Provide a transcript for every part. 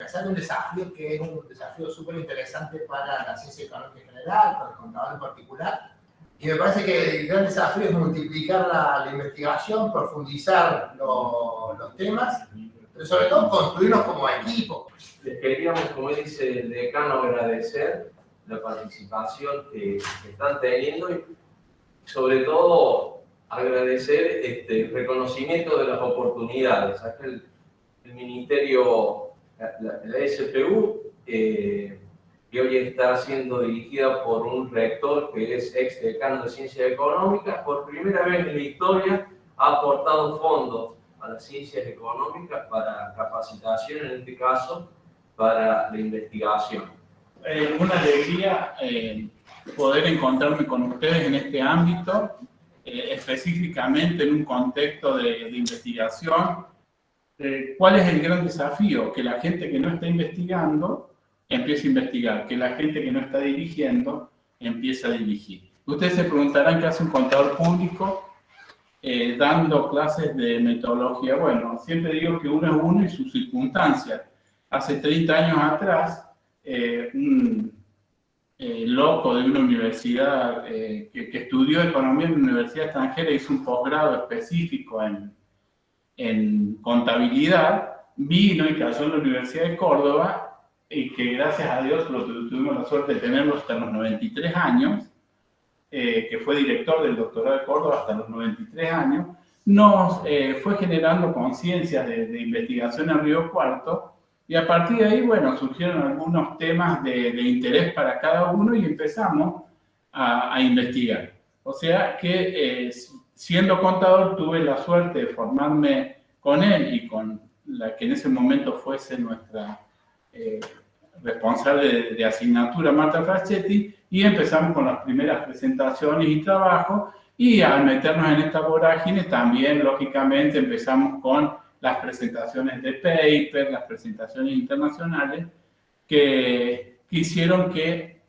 interesante, un desafío que es un desafío súper interesante para la ciencia económica en general, para el contador en particular. Y me parece que el gran desafío es multiplicar la investigación, profundizar los temas, pero sobre todo construirnos como equipo. Les queríamos, como dice el decano, agradecer la participación que están teniendo y sobre todo agradecer el reconocimiento de las oportunidades. Acá el Ministerio, la SPU, que hoy está siendo dirigida por un rector que es ex decano de Ciencias Económicas, por primera vez en la historia ha aportado fondos a las ciencias económicas para capacitación, en este caso, para la investigación. Una alegría poder encontrarme con ustedes en este ámbito, específicamente en un contexto de investigación. ¿Cuál es el gran desafío? Que la gente que no está investigando empiece a investigar, que la gente que no está dirigiendo empiece a dirigir. Ustedes se preguntarán qué hace un contador público dando clases de metodología. Bueno, siempre digo que uno es uno y sus circunstancias. Hace 30 años atrás, un loco de una universidad que estudió economía en una universidad extranjera, hizo un posgrado específico en contabilidad, vino y cayó en la Universidad de Córdoba, y que gracias a Dios tuvimos la suerte de tenerlo hasta los 93 años, que fue director del doctorado de Córdoba hasta los 93 años, nos fue generando conciencias de investigación en Río Cuarto, y a partir de ahí, bueno, surgieron algunos temas de interés para cada uno y empezamos a investigar. O sea que siendo contador tuve la suerte de formarme con él y con la que en ese momento fuese nuestra responsable de asignatura, Marta Fraschetti, y empezamos con las primeras presentaciones y trabajos, y al meternos en esta vorágine también, lógicamente, empezamos con las presentaciones de paper, las presentaciones internacionales, que hicieron que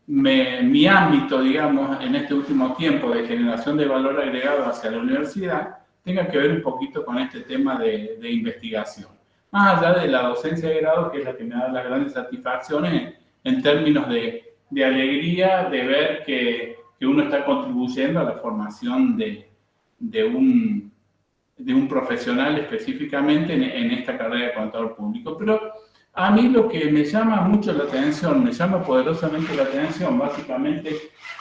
mi ámbito, digamos, en este último tiempo de generación de valor agregado hacia la universidad, tenga que ver un poquito con este tema de investigación. Más allá de la docencia de grado, que es la que me da las grandes satisfacciones en términos de alegría de ver que uno está contribuyendo a la formación de un profesional específicamente en esta carrera de contador público. Pero a mí lo que me llama mucho la atención, me llama poderosamente la atención, básicamente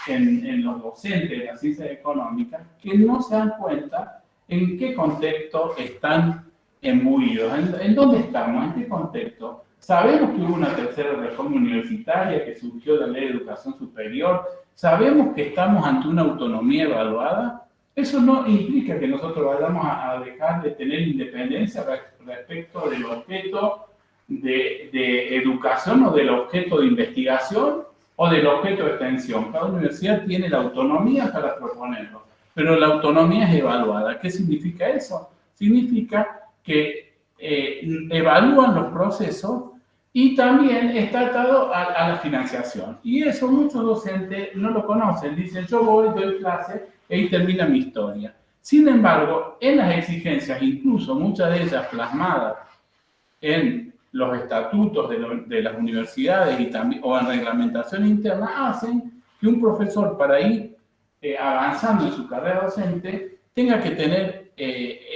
en los docentes de las ciencias económicas, que no se dan cuenta en qué contexto están embuidos, en dónde estamos, en qué contexto. Sabemos que hubo una tercera reforma universitaria, que surgió la Ley de Educación Superior, sabemos que estamos ante una autonomía evaluada. Eso no implica que nosotros vayamos a dejar de tener independencia respecto del objeto de educación o del objeto de investigación o del objeto de extensión. Cada universidad tiene la autonomía para proponerlo, pero la autonomía es evaluada. ¿Qué significa eso? Significa que evalúan los procesos y también está atado a la financiación. Y eso muchos docentes no lo conocen. Dicen, yo voy, doy clase, y ahí termina mi historia. Sin embargo, en las exigencias, incluso muchas de ellas plasmadas en los estatutos de las universidades y también, o en reglamentación interna, hacen que un profesor, para ir avanzando en su carrera docente, tenga que tener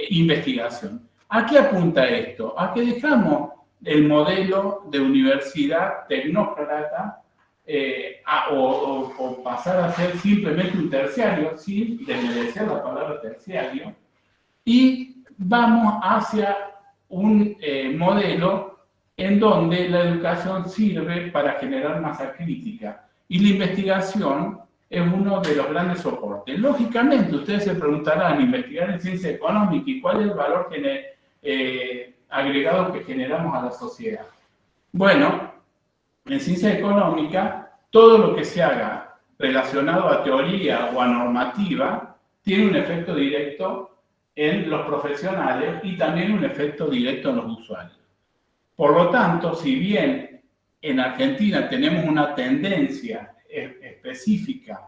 investigación. ¿A qué apunta esto? A que dejamos el modelo de universidad tecnócrata o pasar a ser simplemente un terciario, sin desmerecer la palabra terciario, y vamos hacia un modelo en donde la educación sirve para generar masa crítica y la investigación es uno de los grandes soportes. Lógicamente, ustedes se preguntarán, investigar en ciencia económica y cuál es el valor agregado que generamos a la sociedad. Bueno, en ciencia económica, todo lo que se haga relacionado a teoría o a normativa tiene un efecto directo en los profesionales y también un efecto directo en los usuarios. Por lo tanto, si bien en Argentina tenemos una tendencia específica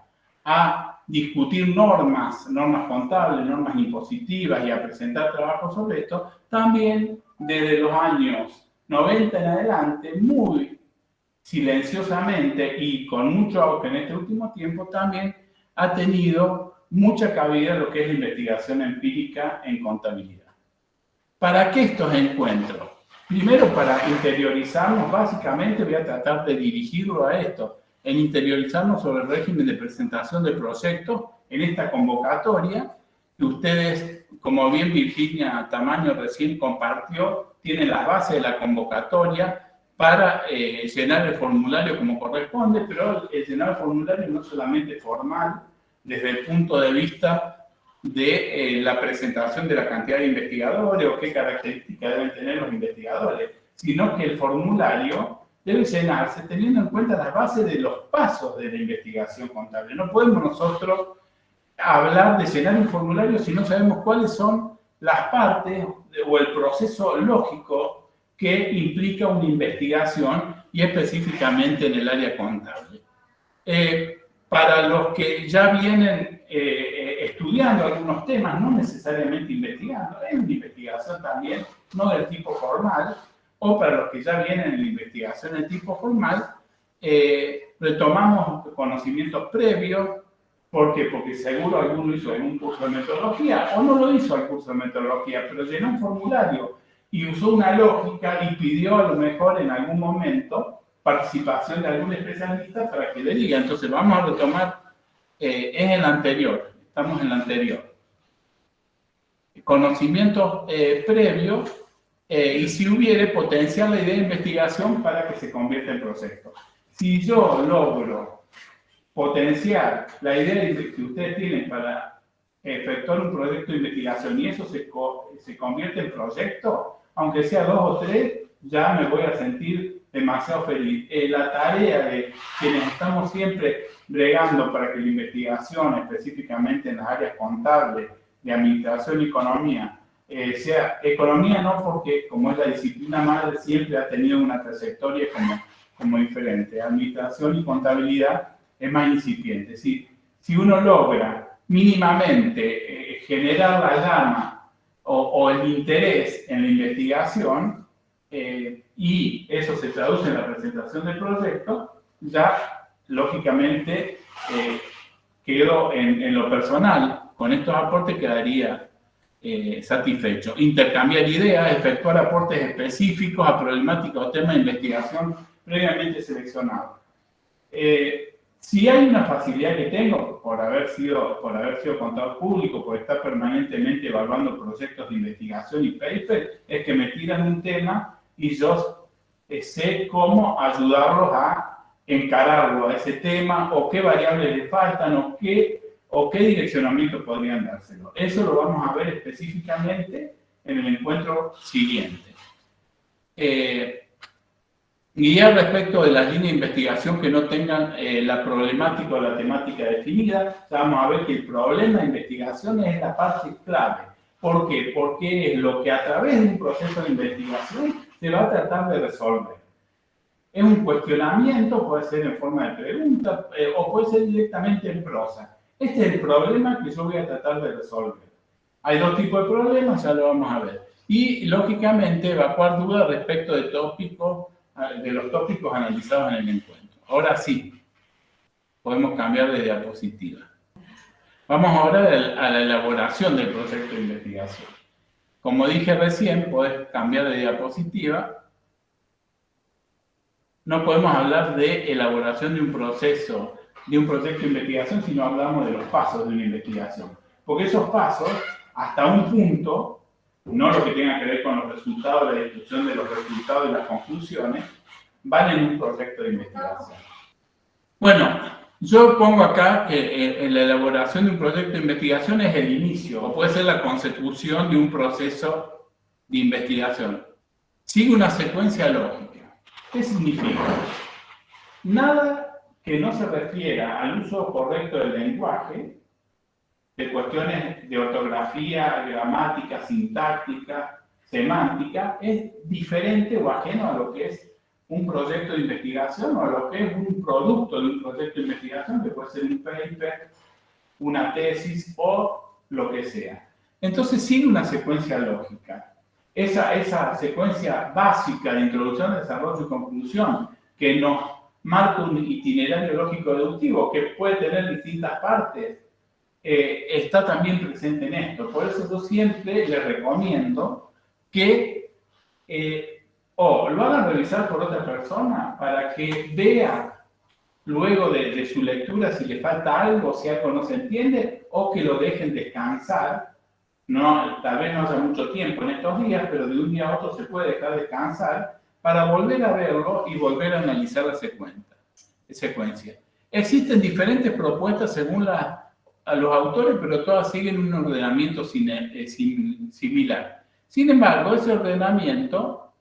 a discutir normas contables, normas impositivas y a presentar trabajos sobre esto, también desde los años 90 en adelante, muy silenciosamente y con mucho auge en este último tiempo, también ha tenido mucha cabida lo que es la investigación empírica en contabilidad. ¿Para qué estos encuentros? Primero, para interiorizarnos, básicamente voy a tratar de dirigirlo a esto, en interiorizarnos sobre el régimen de presentación de proyectos en esta convocatoria, que ustedes, como bien Virginia Tamaño recién compartió, tienen las bases de la convocatoria para llenar el formulario como corresponde, pero el llenar el formulario no solamente formal, desde el punto de vista de la presentación de la cantidad de investigadores o qué características deben tener los investigadores, sino que el formulario debe llenarse teniendo en cuenta las bases de los pasos de la investigación contable. No podemos nosotros hablar de llenar un formulario si no sabemos cuáles son las partes o el proceso lógico que implica una investigación y específicamente en el área contable. Para los que ya vienen estudiando algunos temas, no necesariamente investigando, es una investigación también, no del tipo formal, o para los que ya vienen en la investigación del tipo formal, retomamos conocimientos previos. ¿Por qué? Porque seguro alguno hizo algún curso de metodología, o no lo hizo el curso de metodología, pero llenó un formulario y usó una lógica y pidió a lo mejor en algún momento participación de algún especialista para que le diga. Entonces vamos a retomar, es el anterior, estamos en el anterior. Conocimientos previos y si hubiere potenciar la idea de investigación para que se convierta en proyecto. Si yo logro potenciar la idea que ustedes tienen para efectuar un proyecto de investigación y eso se convierte en proyecto, aunque sea 2 o 3, ya me voy a sentir demasiado feliz. La tarea de quienes estamos siempre bregando para que la investigación, específicamente en las áreas contables, de administración y economía, sea economía no porque como es la disciplina madre siempre ha tenido una trayectoria como diferente, administración y contabilidad es más incipiente. Si uno logra mínimamente generar la llama o el interés en la investigación y eso se traduce en la presentación del proyecto, ya lógicamente quedo en lo personal, con estos aportes quedaría satisfecho. Intercambiar ideas, efectuar aportes específicos a problemáticas o temas de investigación previamente seleccionados. Si hay una facilidad que tengo por haber sido contador público, por estar permanentemente evaluando proyectos de investigación y paper, es que me tiran un tema y yo sé cómo ayudarlos a encararlo a ese tema o qué variables le faltan o qué direccionamiento podrían dárselo. Eso lo vamos a ver específicamente en el encuentro siguiente. Guiar respecto de las líneas de investigación que no tengan la problemática o la temática definida. Ya vamos a ver que el problema de investigación es la parte clave. ¿Por qué? Porque es lo que a través de un proceso de investigación se va a tratar de resolver. Es un cuestionamiento, puede ser en forma de pregunta o puede ser directamente en prosa. Este es el problema que yo voy a tratar de resolver. Hay 2 tipos de problemas, ya lo vamos a ver. Y, lógicamente, evacuar dudas respecto de los tópicos analizados en el encuentro. Ahora sí, podemos cambiar de diapositiva. Vamos ahora a la elaboración del proyecto de investigación. Como dije recién, podés cambiar de diapositiva. No podemos hablar de elaboración de un proyecto de investigación si no hablamos de los pasos de una investigación. Porque esos pasos, hasta un punto, no lo que tenga que ver con los resultados, la discusión de los resultados y las conclusiones, van en un proyecto de investigación. Bueno, yo pongo acá que en la elaboración de un proyecto de investigación es el inicio, o puede ser la consecución de un proceso de investigación. Sigue una secuencia lógica. ¿Qué significa? Nada que no se refiera al uso correcto del lenguaje, de cuestiones de ortografía, gramática, sintáctica, semántica, es diferente o ajeno a lo que es un proyecto de investigación o a lo que es un producto de un proyecto de investigación, que puede ser un paper, una tesis o lo que sea. Entonces sigue una secuencia lógica. esa secuencia básica de introducción, desarrollo y conclusión, que nos marca un itinerario lógico-deductivo que puede tener distintas partes, está también presente en esto. Por eso yo siempre les recomiendo que o lo hagan revisar por otra persona para que vea luego de su lectura si le falta algo, si algo no se entiende, o que lo dejen descansar. No, tal vez no haya mucho tiempo en estos días, pero de un día a otro se puede dejar descansar para volver a verlo y volver a analizar la secuencia. Existen diferentes propuestas según a los autores, pero todas siguen un ordenamiento similar. Sin embargo, ese ordenamiento,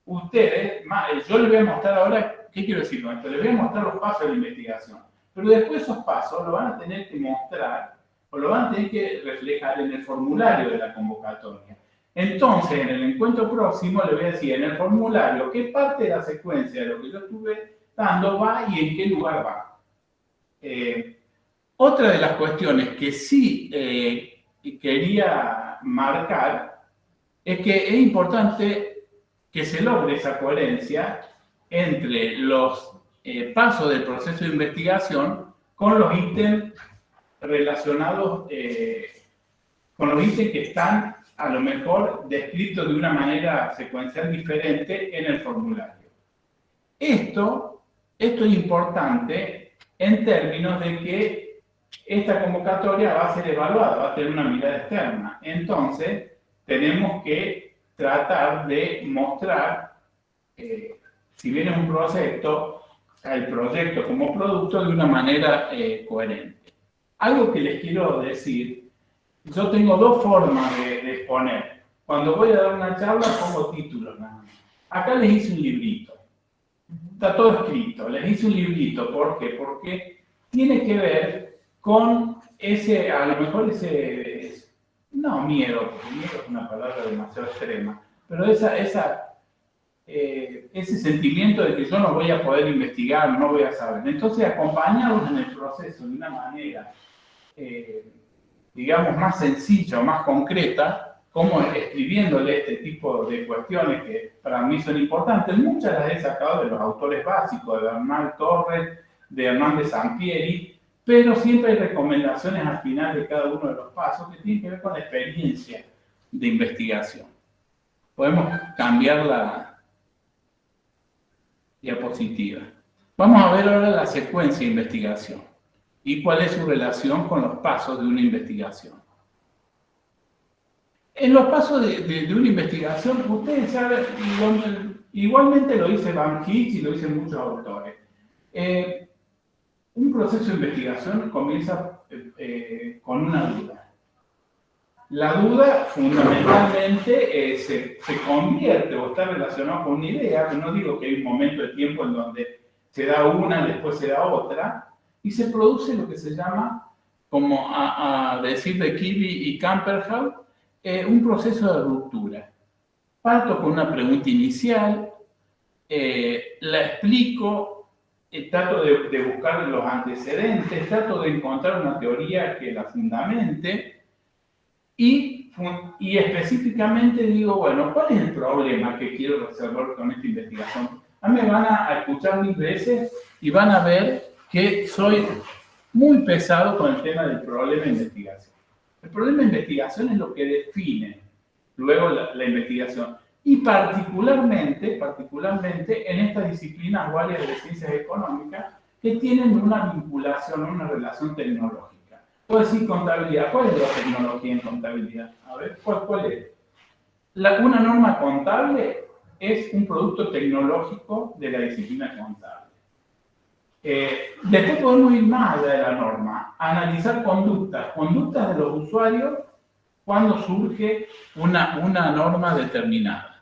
yo les voy a mostrar ahora, ¿qué quiero decir con esto? Les voy a mostrar los pasos de la investigación, pero después esos pasos lo van a tener que mostrar o lo van a tener que reflejar en el formulario de la convocatoria. Entonces, en el encuentro próximo le voy a decir en el formulario qué parte de la secuencia de lo que yo estuve dando va y en qué lugar va. Otra de las cuestiones que sí quería marcar es que es importante que se logre esa coherencia entre los pasos del proceso de investigación con los ítems relacionados con los ítems que están a lo mejor descritos de una manera secuencial diferente en el formulario. Esto es importante en términos de que esta convocatoria va a ser evaluada, va a tener una mirada externa. Entonces, tenemos que tratar de mostrar, si bien es un proyecto, el proyecto como producto de una manera coherente. Algo que les quiero decir, yo tengo dos formas de exponer. Cuando voy a dar una charla pongo títulos nada más. Acá les hice un librito. Está todo escrito. Les hice un librito. ¿Por qué? Porque tiene que ver con ese, a lo mejor no miedo, porque miedo es una palabra demasiado extrema, pero ese sentimiento de que yo no voy a poder investigar, no voy a saber. Entonces, acompañarlos en el proceso de una manera, digamos, más sencilla o más concreta, como escribiéndole este tipo de cuestiones que para mí son importantes. Muchas las he sacado de los autores básicos, de Bernal Torres, de Hernández Sampieri, pero siempre hay recomendaciones al final de cada uno de los pasos que tienen que ver con la experiencia de investigación. Podemos cambiar la diapositiva. Vamos a ver ahora la secuencia de investigación y cuál es su relación con los pasos de una investigación. En los pasos de una investigación, ustedes saben, igualmente lo dice Van Hees y lo dicen muchos autores. Un proceso de investigación comienza con una duda. La duda fundamentalmente se convierte o está relacionada con una idea, que no digo que hay un momento de tiempo en donde se da una, después se da otra, y se produce lo que se llama, como a decir de Kibbe y Camperhaus, un proceso de ruptura. Parto con una pregunta inicial, la explico, trato de buscar los antecedentes, trato de encontrar una teoría que la fundamente y específicamente digo, bueno, ¿cuál es el problema que quiero resolver con esta investigación? A mí me van a escuchar 1000 veces y van a ver que soy muy pesado con el tema del problema de investigación. El problema de investigación es lo que define luego la investigación. Y particularmente en estas disciplinas o áreas de ciencias económicas que tienen una vinculación, una relación tecnológica. Puedo decir contabilidad. ¿Cuál es la tecnología en contabilidad? A ver, ¿cuál es? Una norma contable es un producto tecnológico de la disciplina contable. Después podemos ir más allá de la norma, analizar conductas de los usuarios cuando surge una norma determinada.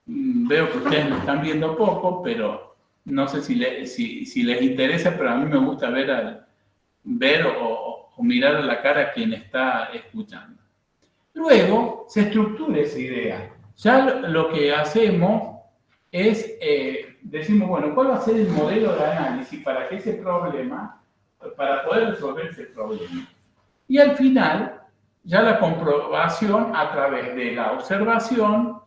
Veo que ustedes me están viendo poco, pero no sé si les interesa, pero a mí me gusta ver o mirar a la cara a quien está escuchando. Luego se estructura esa idea. Ya lo que hacemos es, decimos, bueno, ¿cuál va a ser el modelo de análisis para poder resolver ese problema? Y al final ya la comprobación a través de la observación,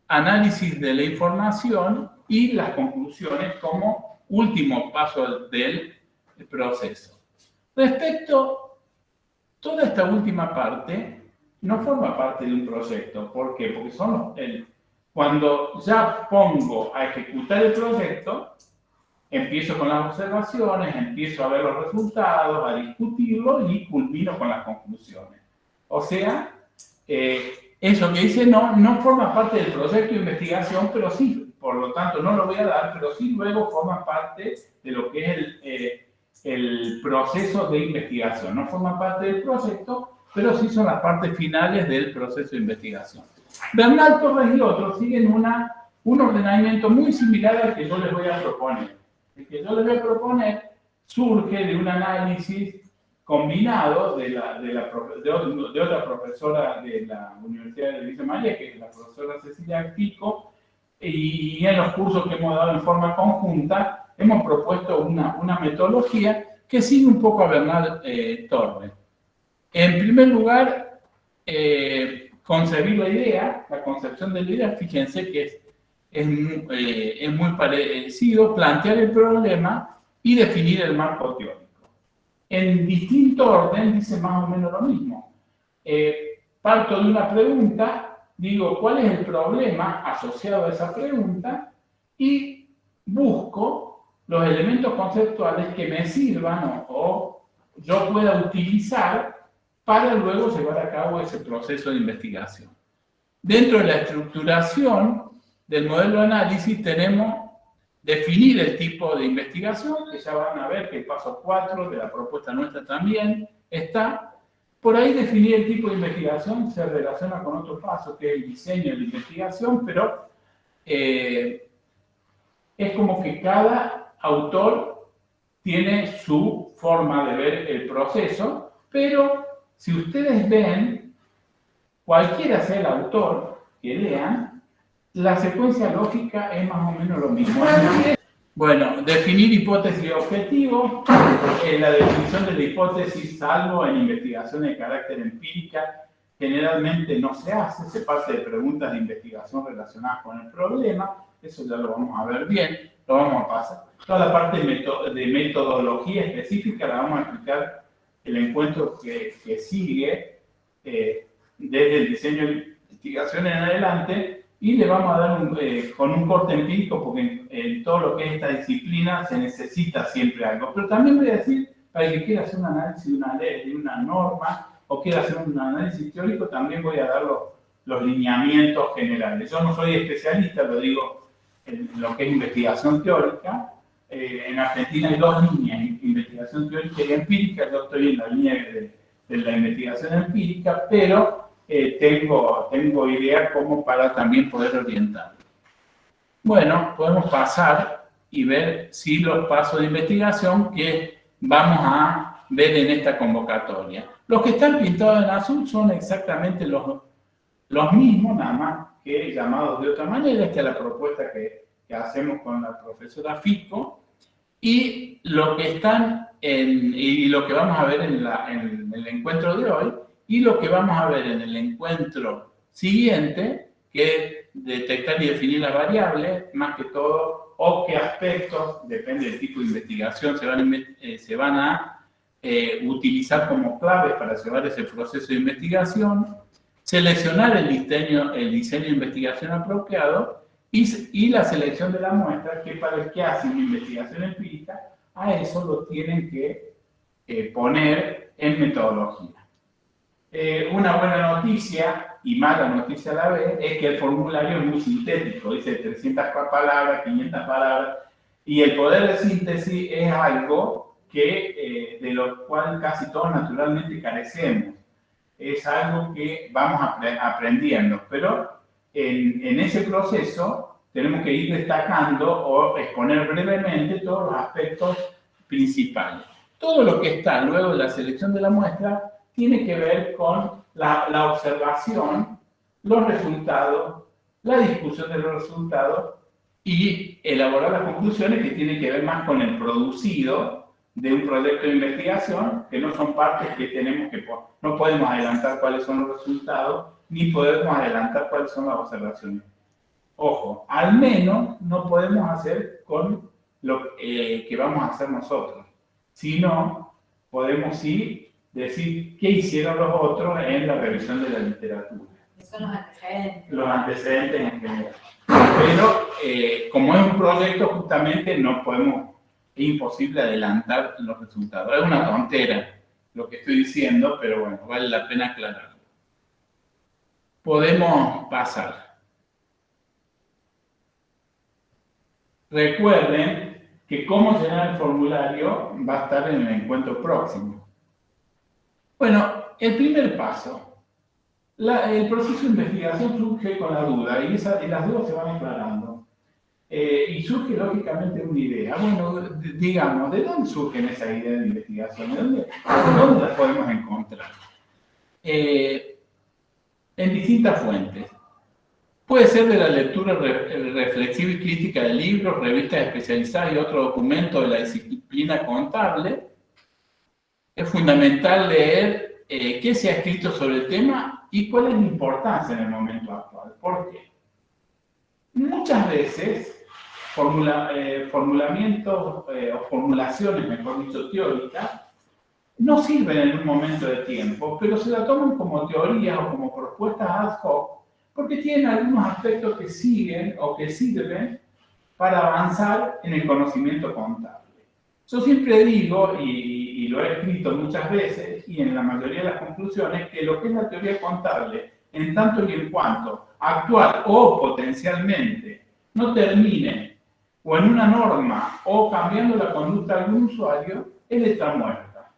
análisis de la información y las conclusiones como último paso del proceso. Respecto, toda esta última parte no forma parte de un proyecto. ¿Por qué? Porque cuando ya pongo a ejecutar el proyecto, empiezo con las observaciones, empiezo a ver los resultados, a discutirlo y culmino con las conclusiones. O sea, eso que dice no forma parte del proyecto de investigación, pero sí, por lo tanto no lo voy a dar, pero sí luego forma parte de lo que es el proceso de investigación. No forma parte del proyecto, pero sí son las partes finales del proceso de investigación. Bernal Torres y otros siguen un ordenamiento muy similar al que yo les voy a proponer. El que yo les voy a proponer surge de un análisis combinado de otra profesora de la Universidad de Villa María, que es la profesora Cecilia Pico, y en los cursos que hemos dado en forma conjunta hemos propuesto una metodología que sigue un poco a Bernal Torres. En primer lugar, concebir la idea, la concepción de la idea, fíjense que es muy parecido, plantear el problema y definir el marco teórico. En distinto orden dice más o menos lo mismo. Parto de una pregunta, digo cuál es el problema asociado a esa pregunta y busco los elementos conceptuales que me sirvan o yo pueda utilizar para luego llevar a cabo ese proceso de investigación. Dentro de la estructuración del modelo de análisis tenemos definir el tipo de investigación, que ya van a ver que el paso 4 de la propuesta nuestra también está. Por ahí definir el tipo de investigación se relaciona con otro paso, que es el diseño de la investigación, pero es como que cada autor tiene su forma de ver el proceso, pero si ustedes ven, cualquiera sea el autor que lean, la secuencia lógica es más o menos lo mismo. Bueno, definir hipótesis y objetivos. La definición de la hipótesis, salvo en investigaciones de carácter empírica, generalmente no se hace, se parte de preguntas de investigación relacionadas con el problema. Eso ya lo vamos a ver bien, lo vamos a pasar. Toda la parte de metodología específica la vamos a explicar el encuentro que sigue desde el diseño de investigación en adelante, y le vamos a dar con un corte empírico, porque en todo lo que es esta disciplina se necesita siempre algo. Pero también voy a decir, para el que quiera hacer un análisis de una ley, de una norma, o quiera hacer un análisis teórico, también voy a dar los lineamientos generales. Yo no soy especialista, lo digo en lo que es investigación teórica. En Argentina hay dos líneas, investigación teórica y empírica. Yo estoy en la línea de la investigación empírica, pero tengo idea como para también poder orientar. Bueno, podemos pasar y ver si los pasos de investigación que vamos a ver en esta convocatoria. Los que están pintados en azul son exactamente los mismos, nada más que llamados de otra manera. Esta es la propuesta que hacemos con la profesora Fico, y lo que están y lo que vamos a ver en el encuentro de hoy, y lo que vamos a ver en el encuentro siguiente, que es detectar y definir las variables, más que todo, o qué aspectos, depende del tipo de investigación, se van a utilizar como claves para llevar ese proceso de investigación, seleccionar el diseño de investigación apropiado, y la selección de la muestra, que para el que hace una investigación empírica, a eso lo tienen que poner en metodología. Una buena noticia y mala noticia a la vez es que el formulario es muy sintético, dice 300 palabras, 500 palabras, y el poder de síntesis es algo de lo cual casi todos naturalmente carecemos. Es algo que vamos aprendiendo, pero en ese proceso tenemos que ir destacando o exponer brevemente todos los aspectos principales. Todo lo que está luego de la selección de la muestra tiene que ver con la observación, los resultados, la discusión de los resultados y elaborar las conclusiones, que tienen que ver más con el producido de un proyecto de investigación, que no son partes que tenemos que, no podemos adelantar cuáles son los resultados, ni podemos adelantar cuáles son las observaciones. Ojo, al menos no podemos hacer con lo que vamos a hacer nosotros, sino podemos sí decir qué hicieron los otros en la revisión de la literatura. Son los antecedentes. Los antecedentes en general. Pero como es un proyecto, justamente no podemos, es imposible adelantar los resultados. Es una tontera lo que estoy diciendo, pero bueno, vale la pena aclararlo. Podemos pasar. Recuerden que cómo llenar el formulario va a estar en el encuentro próximo. Bueno, el primer paso. El proceso de investigación surge con la duda y las dudas se van aclarando. Y surge lógicamente una idea. Bueno, digamos, ¿de dónde surgen esas ideas de investigación? ¿De dónde las podemos encontrar? En distintas fuentes. Puede ser de la lectura reflexiva y crítica de libros, revistas especializadas y otros documentos de la disciplina contable. Es fundamental leer qué se ha escrito sobre el tema y cuál es la importancia en el momento actual. ¿Por qué? Muchas veces, formulamientos o formulaciones, mejor dicho, teóricas, no sirven en un momento de tiempo, pero se la toman como teorías o como propuestas ad hoc, porque tienen algunos aspectos que siguen o que sirven para avanzar en el conocimiento contable. Yo siempre digo, y lo he escrito muchas veces, y en la mayoría de las conclusiones, que lo que es la teoría contable, en tanto y en cuanto actual o potencialmente no termine o en una norma o cambiando la conducta de algún usuario, es letra muerta.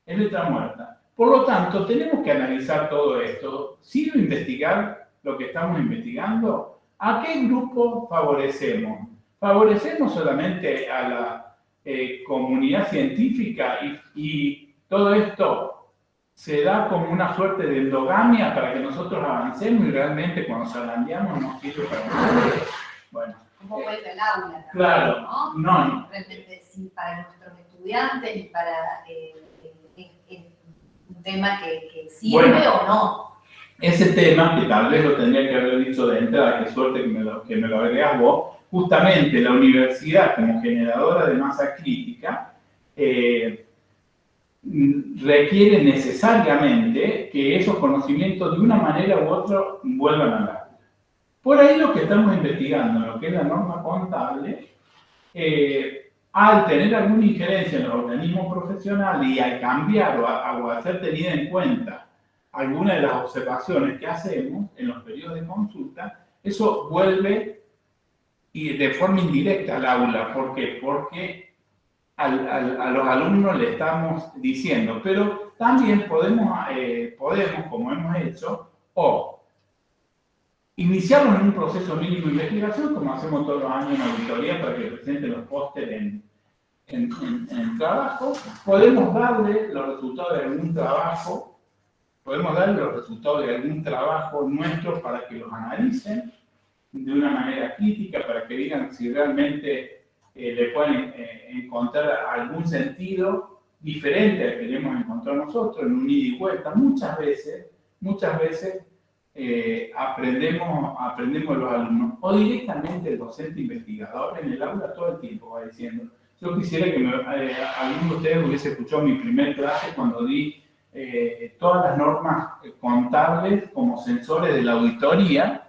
Es letra muerta. Por lo tanto, tenemos que analizar todo esto. ¿Sirve investigar lo que estamos investigando? ¿A qué grupo favorecemos? ¿Favorecemos solamente a la comunidad científica y todo esto se da como una suerte de endogamia para que nosotros avancemos y realmente cuando zarandeamos nos sirve para nosotros? Bueno. ¿Cómo vuelve al aula también? Claro, no. Realmente, sí, para nuestros estudiantes y para un tema que sirve, bueno, o no. Ese tema, que tal vez lo tendría que haber dicho de entrada, qué suerte que me lo agregás vos, justamente la universidad como generadora de masa crítica requiere necesariamente que esos conocimientos de una manera u otra vuelvan al aula. Por ahí lo que estamos investigando, lo que es la norma contable, al tener alguna injerencia en los organismos profesionales y al cambiar o hacer tenida en cuenta algunas de las observaciones que hacemos en los periodos de consulta, eso vuelve y de forma indirecta al aula. ¿Por qué? Porque a los alumnos le estamos diciendo, pero también podemos, como hemos hecho, o iniciarnos en un proceso mínimo de investigación, como hacemos todos los años en auditoría para que presenten los pósteres en trabajo. Podemos darle los resultados de algún trabajo, nuestros para que los analicen de una manera crítica, para que digan si realmente le pueden encontrar algún sentido diferente al que queremos encontrar nosotros en un ida y vuelta. Muchas veces aprendemos los alumnos, o directamente el docente investigador en el aula todo el tiempo va diciendo. Yo quisiera que alguno de ustedes hubiese escuchado mi primer clase cuando di todas las normas contables como sensores de la auditoría,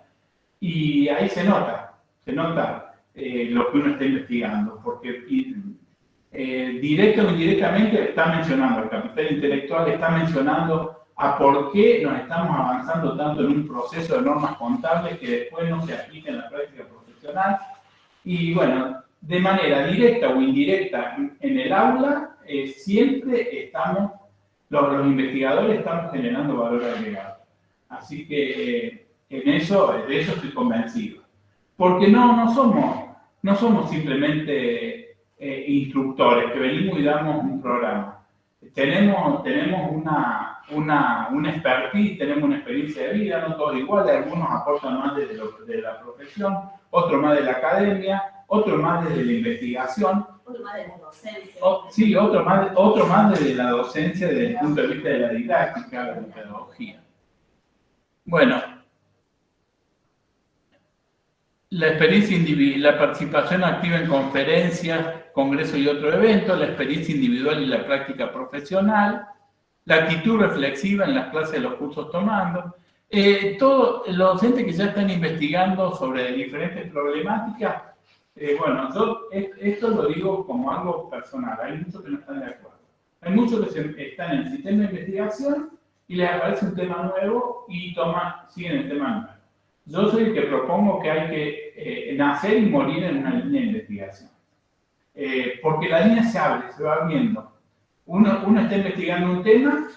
y ahí se nota lo que uno está investigando, porque directo o indirectamente está mencionando el capital intelectual, está mencionando a por qué nos estamos avanzando tanto en un proceso de normas contables que después no se aplica en la práctica profesional. Y bueno, de manera directa o indirecta en el aula, siempre estamos, los investigadores estamos generando valor agregado. Así que de eso estoy convencido. Porque no somos simplemente instructores que venimos y damos un programa. Tenemos una expertise, tenemos una experiencia de vida, no todos iguales, algunos aportan más desde la profesión, otros más de la academia, otros más desde la investigación, poco más de la docencia. Sí, otro más de la docencia desde el punto de vista de la didáctica, de la pedagogía. Bueno, la experiencia individual, la participación activa en conferencias, congresos y otros eventos, la experiencia individual y la práctica profesional, la actitud reflexiva en las clases de los cursos tomando. Todos los docentes que ya están investigando sobre diferentes problemáticas, bueno, yo esto lo digo como algo personal, hay muchos que no están de acuerdo. Hay muchos que están en el sistema de investigación y les aparece un tema nuevo y siguen el tema nuevo. Yo soy el que propongo que hay que nacer y morir en una línea de investigación. Porque la línea se abre, se va viendo. Uno está investigando un tema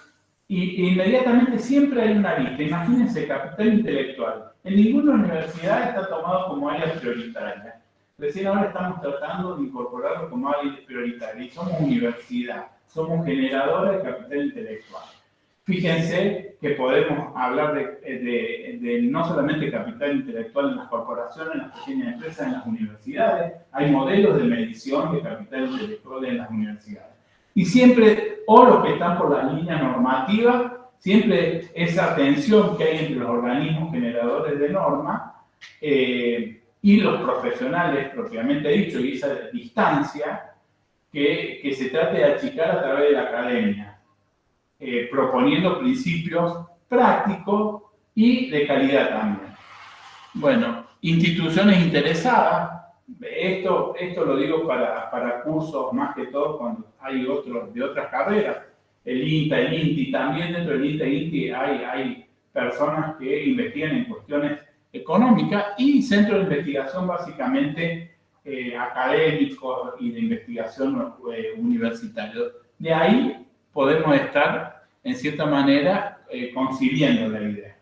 y inmediatamente siempre hay una lista. Imagínense, capital intelectual. En ninguna universidad está tomado como área prioritaria. Recién ahora estamos tratando de incorporarlo como área prioritaria. Y somos universidad, somos generadores de capital intelectual. Fíjense que podemos hablar de no solamente capital intelectual en las corporaciones, en las pequeñas empresas, en las universidades. Hay modelos de medición de capital intelectual en las universidades. Y siempre, o los que están por la línea normativa, siempre esa tensión que hay entre los organismos generadores de normas y los profesionales propiamente dicho, y esa distancia que se trata de achicar a través de la academia, proponiendo principios prácticos y de calidad también. Bueno, instituciones interesadas. Esto lo digo para cursos más que todo cuando hay otros de otras carreras, el INTA, el INTI, también dentro del INTA y INTI hay personas que investigan en cuestiones económicas y centros de investigación básicamente académicos y de investigación universitarios. De ahí podemos estar, en cierta manera, concibiendo la idea.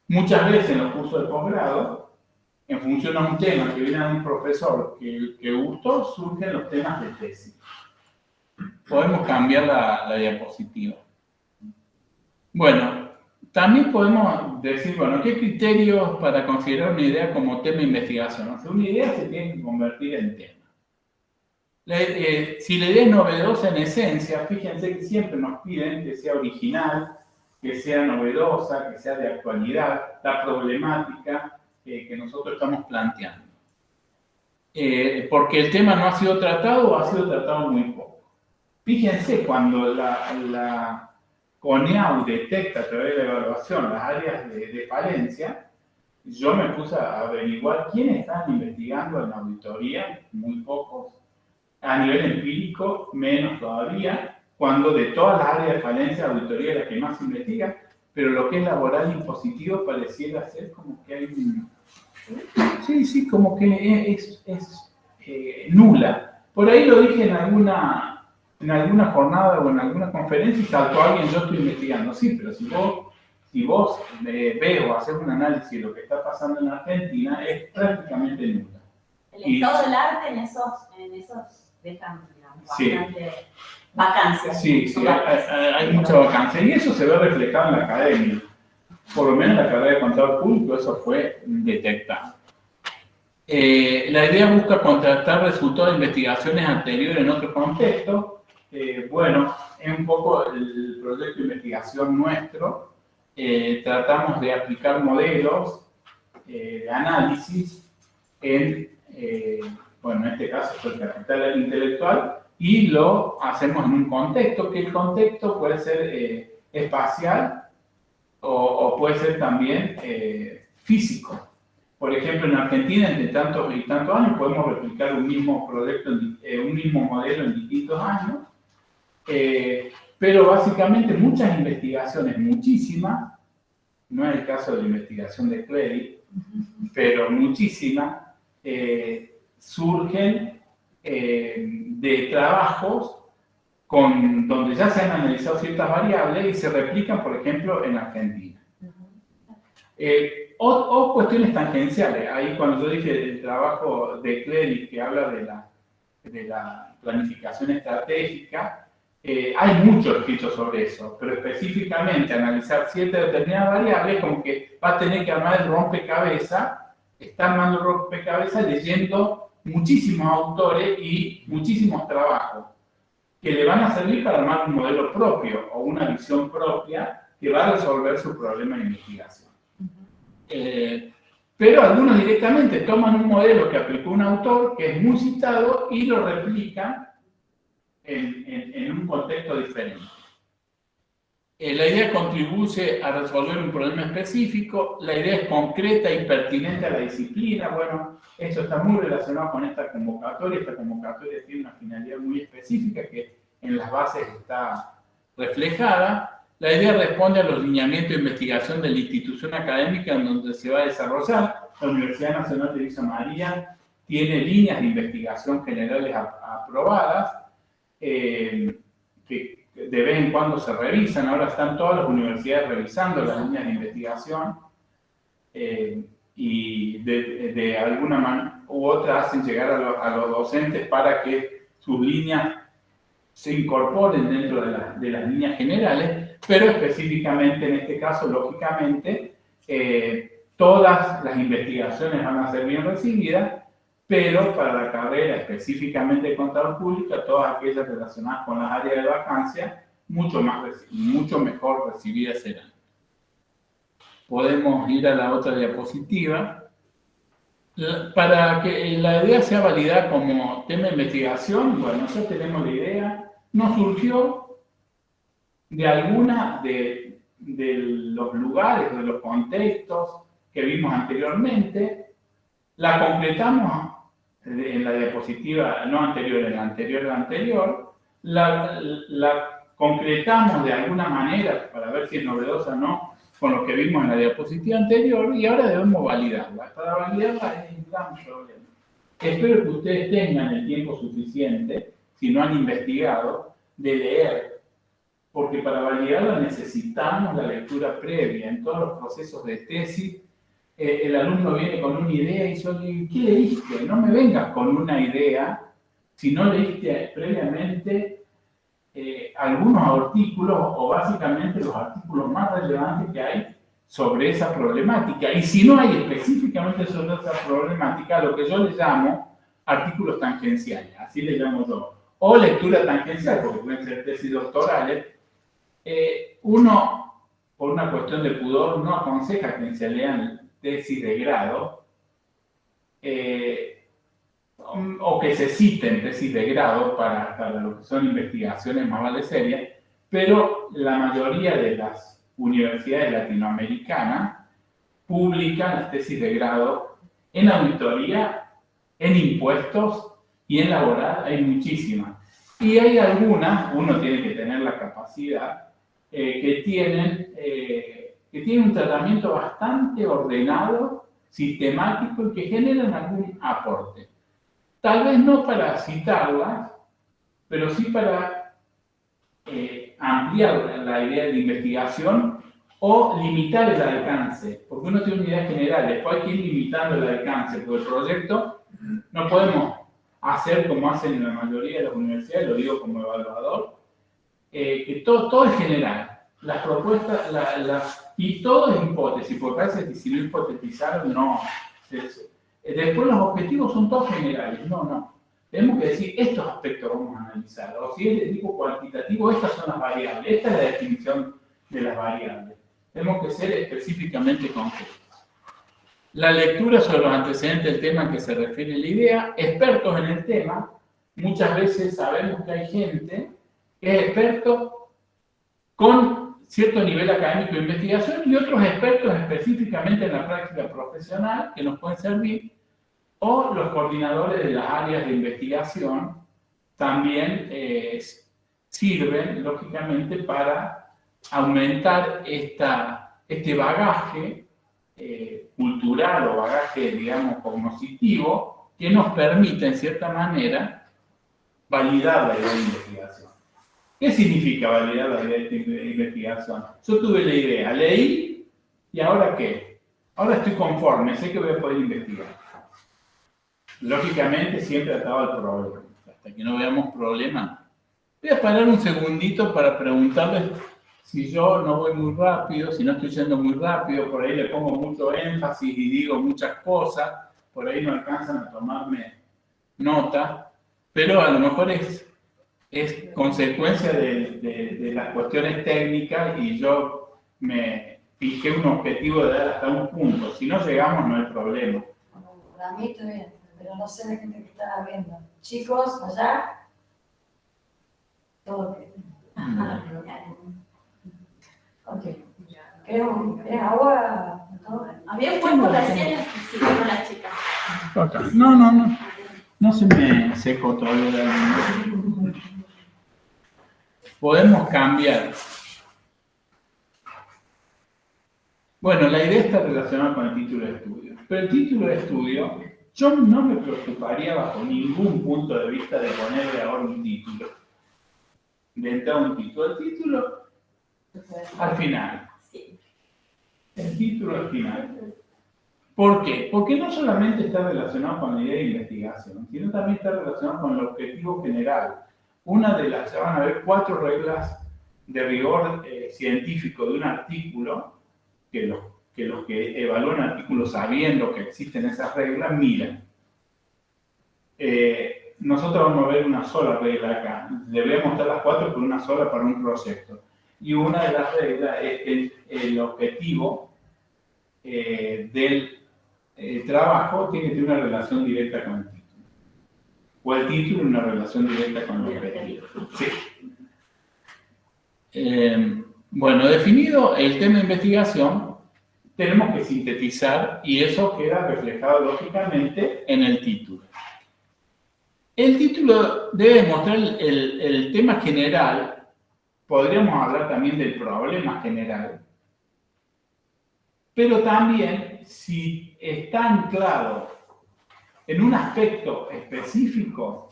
Muchas veces en los cursos de posgrado, en función a un tema que viene de un profesor que gustó, surgen los temas de tesis. Podemos cambiar la diapositiva. Bueno, también podemos decir, bueno, ¿qué criterios para considerar una idea como tema de investigación? O sea, una idea se tiene que convertir en tema. Si la idea es novedosa en esencia, fíjense que siempre nos piden que sea original, que sea novedosa, que sea de actualidad, la problemática que nosotros estamos planteando. Porque el tema no ha sido tratado o ha sido tratado muy poco. Fíjense, cuando la CONEAU detecta a través de la evaluación las áreas de falencia, yo me puse a averiguar quiénes están investigando en la auditoría, muy pocos, a nivel empírico, menos todavía, cuando de todas las áreas de falencia, la auditoría es la que más investiga, pero lo que es laboral impositivo pareciera ser como que hay un... Sí, como que es nula. Por ahí lo dije en alguna jornada o en alguna conferencia y saltó alguien, yo estoy investigando. Sí, pero si vos ves o haces un análisis de lo que está pasando en Argentina, es prácticamente nula. El estado del arte en esos dejan, digamos, bastante vacancias. Sí, hay mucha vacancia. Y eso se ve reflejado en la academia. Por lo menos en la carrera de contador público eso fue detectado. La idea busca contrastar resultados de investigaciones anteriores en otro contexto. Bueno, es un poco el proyecto de investigación nuestro. Tratamos de aplicar modelos de análisis en este caso fue el capital intelectual, y lo hacemos en un contexto, que el contexto puede ser espacial o puede ser también físico. Por ejemplo, en Argentina, entre tantos y tantos años, podemos replicar un mismo proyecto, un mismo modelo en distintos años, pero básicamente muchas investigaciones, muchísimas, no es el caso de la investigación de Cleric, pero muchísimas, surgen de trabajos donde ya se han analizado ciertas variables y se replican, por ejemplo, en Argentina. O cuestiones tangenciales. Ahí cuando yo dije el trabajo de Cleric que habla de la planificación estratégica, hay mucho escrito sobre eso, pero específicamente analizar ciertas determinadas variables, como que va a tener que armar el rompecabezas, está armando el rompecabezas leyendo muchísimos autores y muchísimos trabajos que le van a servir para armar un modelo propio o una visión propia que va a resolver su problema de investigación. Pero algunos directamente toman un modelo que aplicó un autor que es muy citado y lo replican en un contexto diferente. La idea contribuye a resolver un problema específico, la idea es concreta y pertinente a la disciplina. Bueno, esto está muy relacionado con esta convocatoria tiene una finalidad muy específica que en las bases está reflejada. La idea responde a los lineamientos de investigación de la institución académica en donde se va a desarrollar. La Universidad Nacional de Villa María tiene líneas de investigación generales aprobadas, que de vez en cuando se revisan. Ahora están todas las universidades revisando las líneas de investigación y de alguna manera u otra hacen llegar a los docentes para que sus líneas se incorporen dentro de las líneas generales, pero específicamente en este caso, lógicamente, todas las investigaciones van a ser bien recibidas, pero para la carrera específicamente de contador público, todas aquellas relacionadas con las áreas de vacancia, mucho mejor recibidas serán. Podemos ir a la otra diapositiva. Para que la idea sea validada como tema de investigación, bueno, nosotros tenemos la idea, nos surgió de alguna de los lugares, de los contextos que vimos anteriormente, la completamos en la diapositiva, no anterior, en la anterior, la concretamos de alguna manera para ver si es novedosa o no con lo que vimos en la diapositiva anterior y ahora debemos validarla. Para validarla es un gran problema. Espero que ustedes tengan el tiempo suficiente, si no han investigado, de leer, porque para validarla necesitamos la lectura previa. En todos los procesos de tesis, el alumno viene con una idea y yo le digo, ¿qué leíste? No me vengas con una idea si no leíste previamente algunos artículos o básicamente los artículos más relevantes que hay sobre esa problemática. Y si no hay específicamente sobre esa problemática, lo que yo le llamo artículos tangenciales, así le llamo yo, o lectura tangencial, porque pueden ser tesis doctorales. Uno, por una cuestión de pudor, no aconseja que se lean tesis de grado, o que se citen tesis de grado para lo que son investigaciones más vale serias, pero la mayoría de las universidades latinoamericanas publican las tesis de grado en auditoría, en impuestos y en laboral, hay muchísimas. Y hay algunas, uno tiene que tener la capacidad, que tienen un tratamiento bastante ordenado, sistemático y que generan algún aporte. Tal vez no para citarlas, pero sí para ampliar la idea de investigación o limitar el alcance, porque uno tiene una idea general, después hay que ir limitando el alcance, porque el proyecto no podemos hacer como hacen en la mayoría de las universidades, lo digo como evaluador, que todo es general, las propuestas, y todo es hipótesis, porque a veces si no hipotetizaron, no. Después los objetivos son todos generales, no. Tenemos que decir, estos aspectos vamos a analizar, o si es de tipo cuantitativo, estas son las variables, esta es la definición de las variables. Tenemos que ser específicamente concretos. La lectura sobre los antecedentes del tema en que se refiere la idea, expertos en el tema, muchas veces sabemos que hay gente que es experto con cierto nivel académico de investigación y otros expertos específicamente en la práctica profesional que nos pueden servir, o los coordinadores de las áreas de investigación también sirven, lógicamente, para aumentar este bagaje cultural o bagaje, digamos, cognitivo que nos permite, en cierta manera, validar la idea de investigación. ¿Qué significa validar la idea de investigación? Yo tuve la idea, leí, ¿y ahora qué? Ahora estoy conforme, sé que voy a poder investigar. Lógicamente siempre atado al problema. Hasta que no veamos problema. Voy a parar un segundito para preguntarles si yo no voy muy rápido, si no estoy yendo muy rápido, por ahí le pongo mucho énfasis y digo muchas cosas, por ahí no alcanzan a tomarme nota, pero a lo mejor es consecuencia de las cuestiones técnicas y yo me fijé un objetivo de dar hasta un punto. Si no llegamos, no hay problema. Para mí está bien, pero no sé la gente que está viendo. Chicos, allá, todo bien. Ok. ¿Querés agua? ¿Todo? Había puesto recién sí, con las chicas. Acá. No. No se me secó todavía la línea. Podemos cambiar. Bueno, la idea está relacionada con el título de estudio. Pero el título de estudio, yo no me preocuparía bajo ningún punto de vista de ponerle ahora un título. De entrar un título. El título al final. Sí. El título al final. ¿Por qué? Porque no solamente está relacionado con la idea de investigación, sino también está relacionado con el objetivo general. Una de las, ya van a ver 4 reglas de rigor científico de un artículo, que los que evalúan artículos sabiendo que existen esas reglas, miran. Nosotros vamos a ver una sola regla acá. Le voy a mostrar las 4 por una sola para un proyecto. Y una de las reglas es que el objetivo del trabajo tiene que tener una relación directa con el título. O el título una relación directa con el objetivo. Sí. Bueno, definido el tema de investigación, tenemos que sintetizar y eso queda reflejado lógicamente en el título. El título debe mostrar el tema general, podríamos hablar también del problema general, pero también si está anclado en un aspecto específico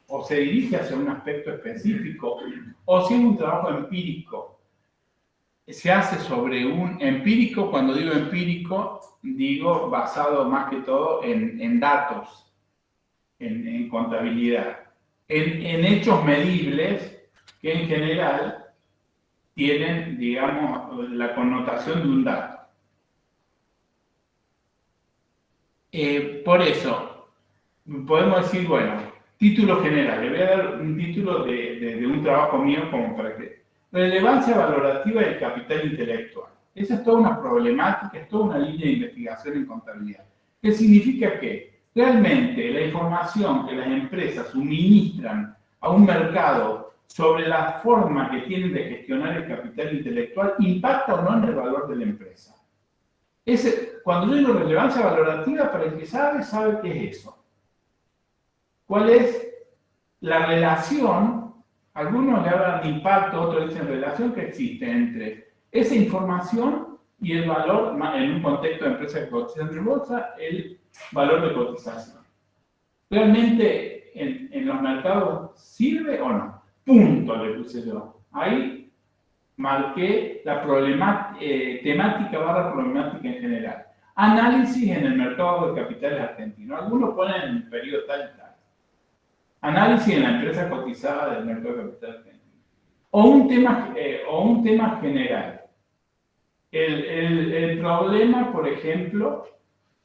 o se dirige hacia un aspecto específico o si es un trabajo empírico, se hace sobre un empírico. Cuando digo empírico, digo basado más que todo en datos, en contabilidad, en hechos medibles que en general tienen, digamos, la connotación de un dato. Por eso, podemos decir, bueno, título general. Le voy a dar un título de un trabajo mío como para que... Relevancia valorativa del capital intelectual. Esa es toda una problemática, es toda una línea de investigación en contabilidad. ¿Qué significa que realmente la información que las empresas suministran a un mercado sobre la forma que tienen de gestionar el capital intelectual impacta o no en el valor de la empresa? Cuando yo digo relevancia valorativa, para el que sabe qué es eso. ¿Cuál es la relación? Algunos le hablan de impacto, otros dicen relación que existe entre esa información y el valor, en un contexto de empresa que cotiza en bolsa, el valor de cotización. ¿Realmente en los mercados sirve o no? Punto, le puse yo. Ahí marqué la temática barra problemática en general. Análisis en el mercado de capitales argentino. Algunos ponen en el periodo tal y tal. Análisis en la empresa cotizada del mercado de capitales argentino. O un tema general. El problema, por ejemplo,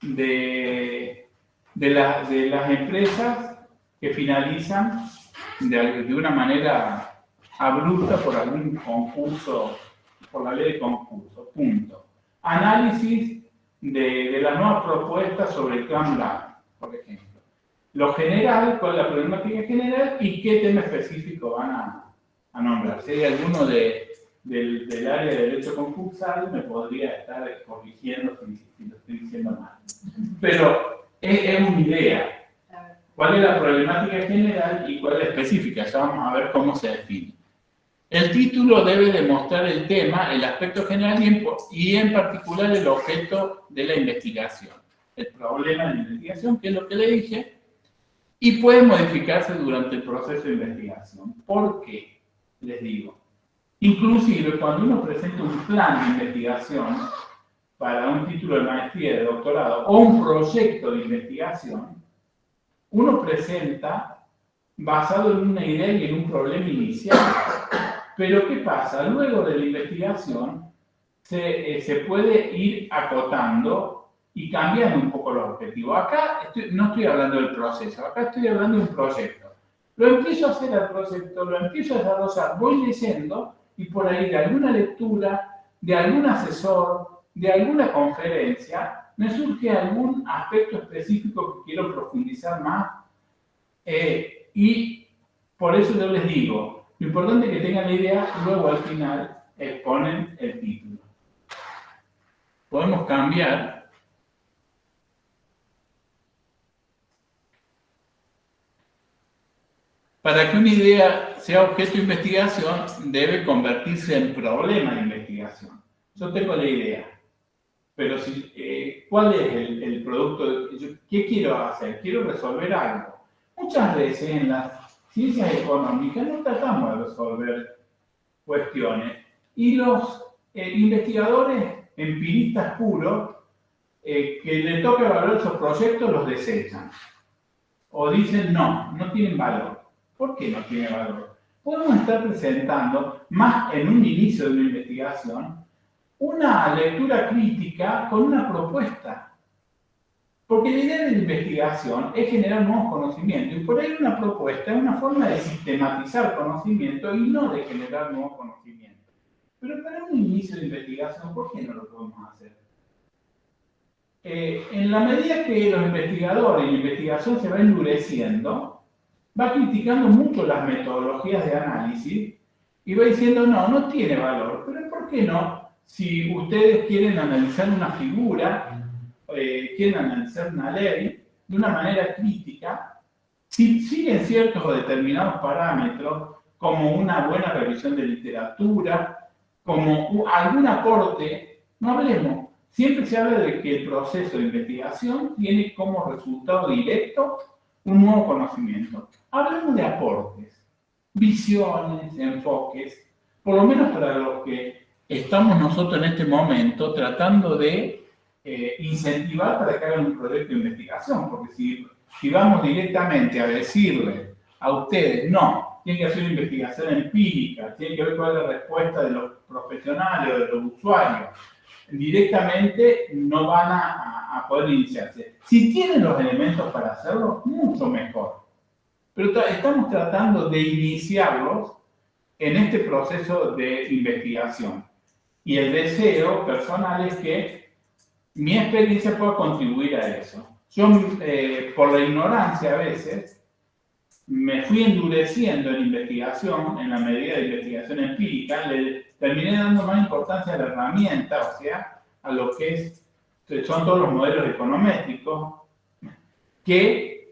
de las empresas que finalizan de una manera abrupta por algún concurso, por la ley de concurso. Punto. Análisis de las nuevas propuestas sobre el Clan Blanc, por ejemplo. Lo general, cuál es la problemática general y qué tema específico van a nombrar. Si hay alguno del área de derecho concursal, me podría estar corrigiendo si lo estoy diciendo mal. Pero es una idea. ¿Cuál es la problemática general y cuál es la específica? Ya vamos a ver cómo se define. El título debe demostrar el tema, el aspecto general y en particular el objeto de la investigación. El problema de la investigación, que es lo que le dije, y puede modificarse durante el proceso de investigación. ¿Por qué? Les digo. Inclusive, cuando uno presenta un plan de investigación para un título de maestría, de doctorado o un proyecto de investigación, uno presenta basado en una idea y en un problema inicial. Pero ¿qué pasa? Luego de la investigación se puede ir acotando y cambiando un poco los objetivos. Acá no estoy hablando del proceso, acá estoy hablando de un proyecto. Lo empiezo a hacer al proyecto, lo empiezo a desarrollar, voy leyendo y por ahí de alguna lectura, de algún asesor, de alguna conferencia, me surge algún aspecto específico que quiero profundizar más y por eso yo les digo, lo importante es que tengan la idea, luego al final exponen el título. Podemos cambiar. Para que una idea sea objeto de investigación, debe convertirse en problema de investigación. Yo tengo la idea, pero ¿cuál es el producto? ¿Qué quiero hacer? Quiero resolver algo. Muchas veces en las ciencias económicas no tratamos de resolver cuestiones y los investigadores empiristas puros que les toca evaluar esos proyectos los desechan o dicen no tienen valor. ¿Por qué no tiene valor? Podemos estar presentando, más en un inicio de una investigación, una lectura crítica con una propuesta. Porque la idea de la investigación es generar nuevos conocimientos. Y por ahí una propuesta es una forma de sistematizar conocimiento y no de generar nuevos conocimientos. Pero para un inicio de investigación, ¿por qué no lo podemos hacer? En la medida que los investigadores y la investigación se va endureciendo, va criticando mucho las metodologías de análisis y va diciendo, no tiene valor. Pero ¿por qué no? Si ustedes quieren analizar una figura, quieren analizar una ley de una manera crítica, si siguen ciertos o determinados parámetros, como una buena revisión de literatura, como algún aporte, no hablemos. Siempre se habla de que el proceso de investigación tiene como resultado directo un nuevo conocimiento. Hablemos de aportes, visiones, enfoques, por lo menos para los que estamos nosotros en este momento tratando de incentivar para que hagan un proyecto de investigación, porque si vamos directamente a decirle a ustedes, no, tienen que hacer una investigación empírica, tienen que ver cuál es la respuesta de los profesionales o de los usuarios, directamente no van a poder iniciarse. Si tienen los elementos para hacerlo, mucho mejor. Pero estamos tratando de iniciarlos en este proceso de investigación. Y el deseo personal es que mi experiencia pueda contribuir a eso. Yo, por la ignorancia a veces, me fui endureciendo en investigación, en la medida de investigación empírica, le terminé dando más importancia a la herramienta, o sea, a lo que son todos los modelos econométricos, que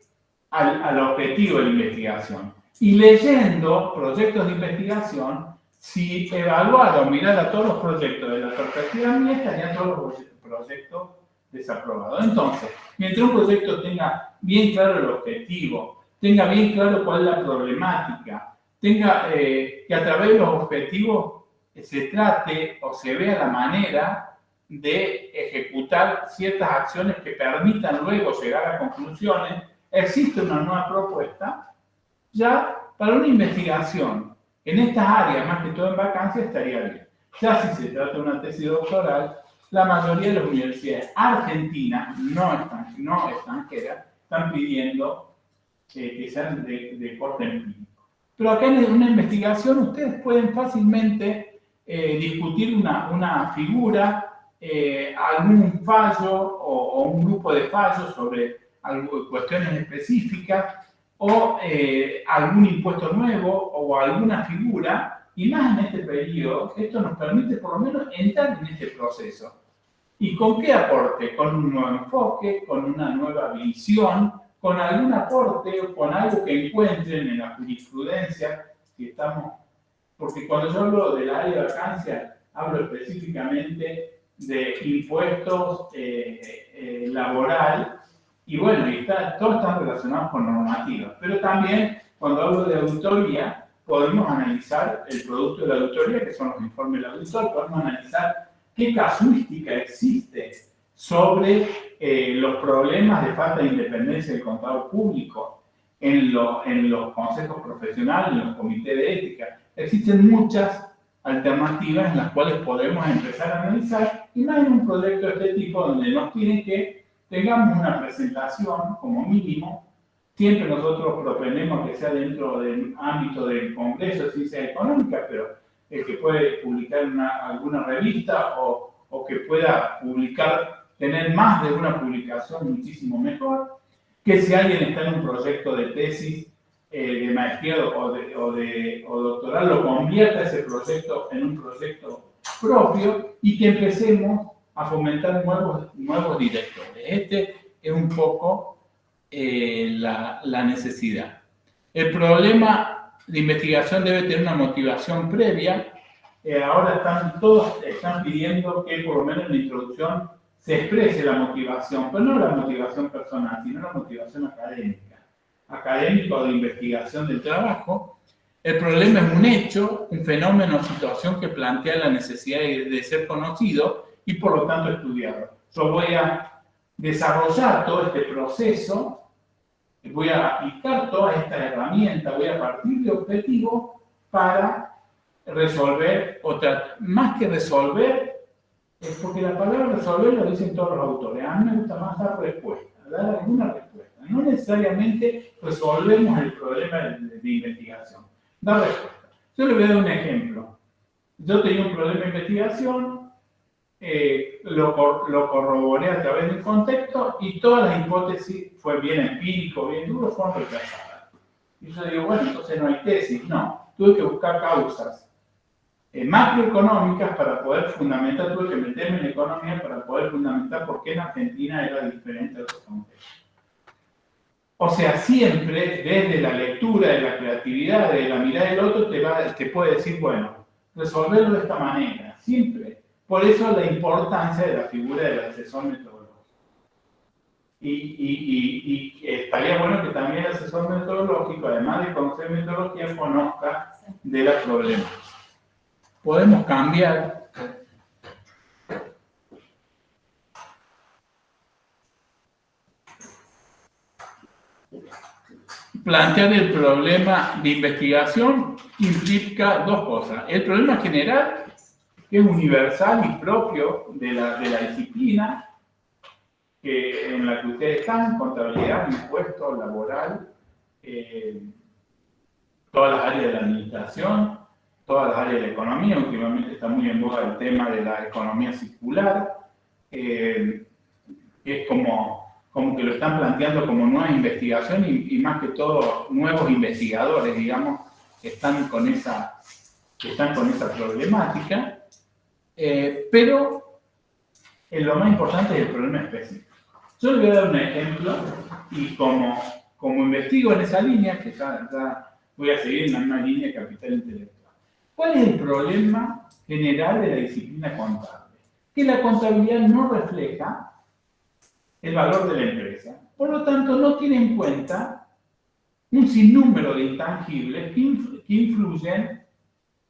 al objetivo de la investigación. Y leyendo proyectos de investigación, si evaluara o mirara todos los proyectos de la perspectiva mía, estarían todos los proyectos desaprobados. Entonces, mientras un proyecto tenga bien claro el objetivo, tenga bien claro cuál es la problemática, tenga que a través de los objetivos se trate o se vea la manera de ejecutar ciertas acciones que permitan luego llegar a conclusiones, existe una nueva propuesta, ya para una investigación en estas áreas, más que todo en vacancia, estaría bien. Ya si se trata de una tesis doctoral, la mayoría de las universidades argentinas, no extranjeras, están pidiendo que sean de corte empírico. Pero acá en una investigación ustedes pueden fácilmente discutir una figura, algún fallo o un grupo de fallos sobre cuestiones específicas, o algún impuesto nuevo o alguna figura, y más en este periodo, esto nos permite por lo menos entrar en este proceso. ¿Y con qué aporte? Con un nuevo enfoque, con una nueva visión, con algún aporte, con algo que encuentren en la jurisprudencia, porque cuando yo hablo del área de vacancia, hablo específicamente de impuestos laboral, y bueno, todos están relacionados con normativas, pero también cuando hablo de auditoría, podemos analizar el producto de la auditoría, que son los informes del auditor, podemos analizar qué casuística existe sobre los problemas de falta de independencia del contador público en los consejos profesionales, en los comités de ética. Existen muchas alternativas en las cuales podemos empezar a analizar, y más en un proyecto de este tipo donde nos piden que tengamos una presentación como mínimo. Siempre nosotros proponemos que sea dentro del ámbito del Congreso de Ciencias Económicas, pero el que puede publicar en alguna revista o que pueda publicar, tener más de una publicación, muchísimo mejor. Que si alguien está en un proyecto de tesis, de maestría o doctoral, lo convierta ese proyecto en un proyecto propio y que empecemos a fomentar nuevos directores. Este es un poco la necesidad. El problema de investigación debe tener una motivación previa. Ahora todos están pidiendo que por lo menos en la introducción se exprese la motivación, pero no la motivación personal, sino la motivación académica o de investigación del trabajo. El problema es un hecho, un fenómeno o situación que plantea la necesidad de ser conocido y por lo tanto estudiado. Yo voy a desarrollar todo este proceso, voy a aplicar toda esta herramienta, voy a partir de objetivos para resolver, más que resolver, es porque la palabra resolver lo dicen todos los autores. A mí me gusta más dar respuesta, dar alguna respuesta. No necesariamente resolvemos el problema de investigación, dar respuesta. Yo le voy a dar un ejemplo. Yo tenía un problema de investigación, lo corroboré a través del contexto y todas las hipótesis, fue bien empírico, bien duro, fueron rechazadas. Y yo digo, bueno, entonces no hay tesis. No, tuve que buscar causas macroeconómicas para poder fundamentar, tuve que meterme en economía para poder fundamentar por qué en Argentina era diferente a otros contextos. O sea, siempre desde la lectura, de la creatividad, de la mirada del otro, te puede decir, bueno, resolverlo de esta manera, siempre. Por eso la importancia de la figura del asesor metodológico. Y estaría bueno que también el asesor metodológico, además de conocer metodología, conozca de los problemas. Podemos cambiar. Plantear el problema de investigación implica dos cosas. El problema general, que es universal y propio de la disciplina en la que ustedes están, contabilidad, impuestos, laboral, todas las áreas de la administración, todas las áreas de la economía. Últimamente está muy en boga el tema de la economía circular, que es como que lo están planteando como nueva investigación y más que todo nuevos investigadores, digamos, que están con esa problemática. Pero lo más importante es el problema específico. Yo le voy a dar un ejemplo y como investigo en esa línea, que ya voy a seguir en la misma línea de capital intelectual. ¿Cuál es el problema general de la disciplina contable? Que la contabilidad no refleja el valor de la empresa. Por lo tanto, no tiene en cuenta un sinnúmero de intangibles que influyen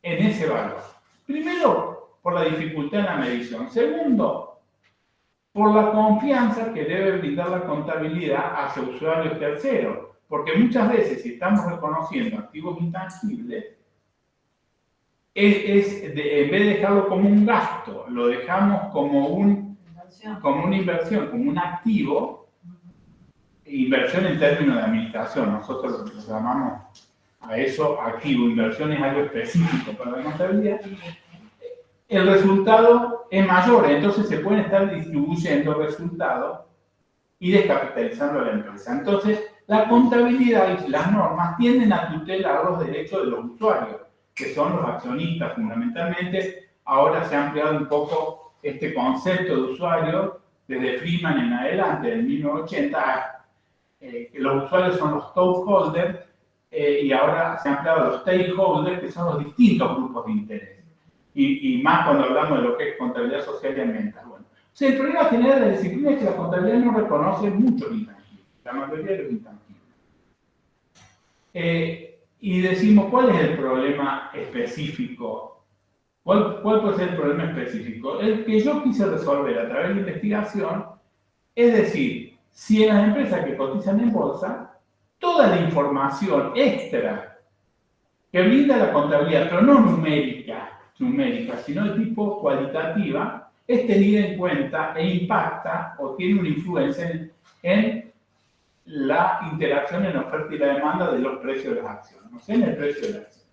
en ese valor. Primero, por la dificultad en la medición. Segundo, por la confianza que debe brindar la contabilidad hacia usuarios terceros. Porque muchas veces, si estamos reconociendo activos intangibles, en vez de dejarlo como un gasto, lo dejamos como una inversión, como un activo, inversión en términos de administración. Nosotros lo llamamos a eso activo. Inversión es algo específico para la contabilidad. El resultado es mayor, entonces se pueden estar distribuyendo resultados y descapitalizando a la empresa. Entonces, la contabilidad y las normas tienden a tutelar los derechos de los usuarios, que son los accionistas fundamentalmente. Ahora se ha ampliado un poco este concepto de usuario desde Friedman en adelante, del 1980. Los usuarios son los stockholders y ahora se ha ampliado a los stakeholders, que son los distintos grupos de interés. Y más cuando hablamos de lo que es contabilidad social y ambiental. Bueno, o sea, el problema general de la disciplina es que la contabilidad no reconoce muchos intangibles, la mayoría de los intangibles. Y decimos, ¿cuál es el problema específico? ¿Cuál puede ser el problema específico? El que yo quise resolver a través de investigación, es decir, si en las empresas que cotizan en bolsa, toda la información extra que brinda la contabilidad, pero no numérica, numérica, sino de tipo cualitativa, es tenida en cuenta e impacta o tiene una influencia en la interacción en la oferta y la demanda de los precios de las acciones, o sea, en el precio de la acción.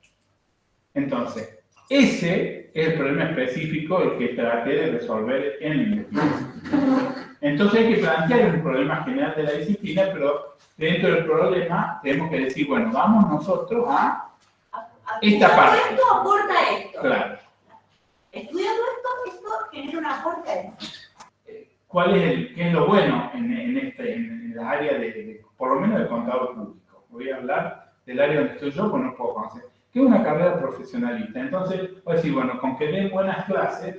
Entonces, ese es el problema específico el que traté de resolver en la investigación. Entonces hay que plantear un problema general de la disciplina, pero dentro del problema tenemos que decir, bueno, vamos nosotros a esta parte. Esto aporta esto. Claro. Estudiando esto genera un aporte a esto. ¿Qué es lo bueno en la área por lo menos del contador público? Voy a hablar del área donde estoy yo, pues no puedo conocer. Que es una carrera profesionalista. Entonces, voy a decir, bueno, con que den buenas clases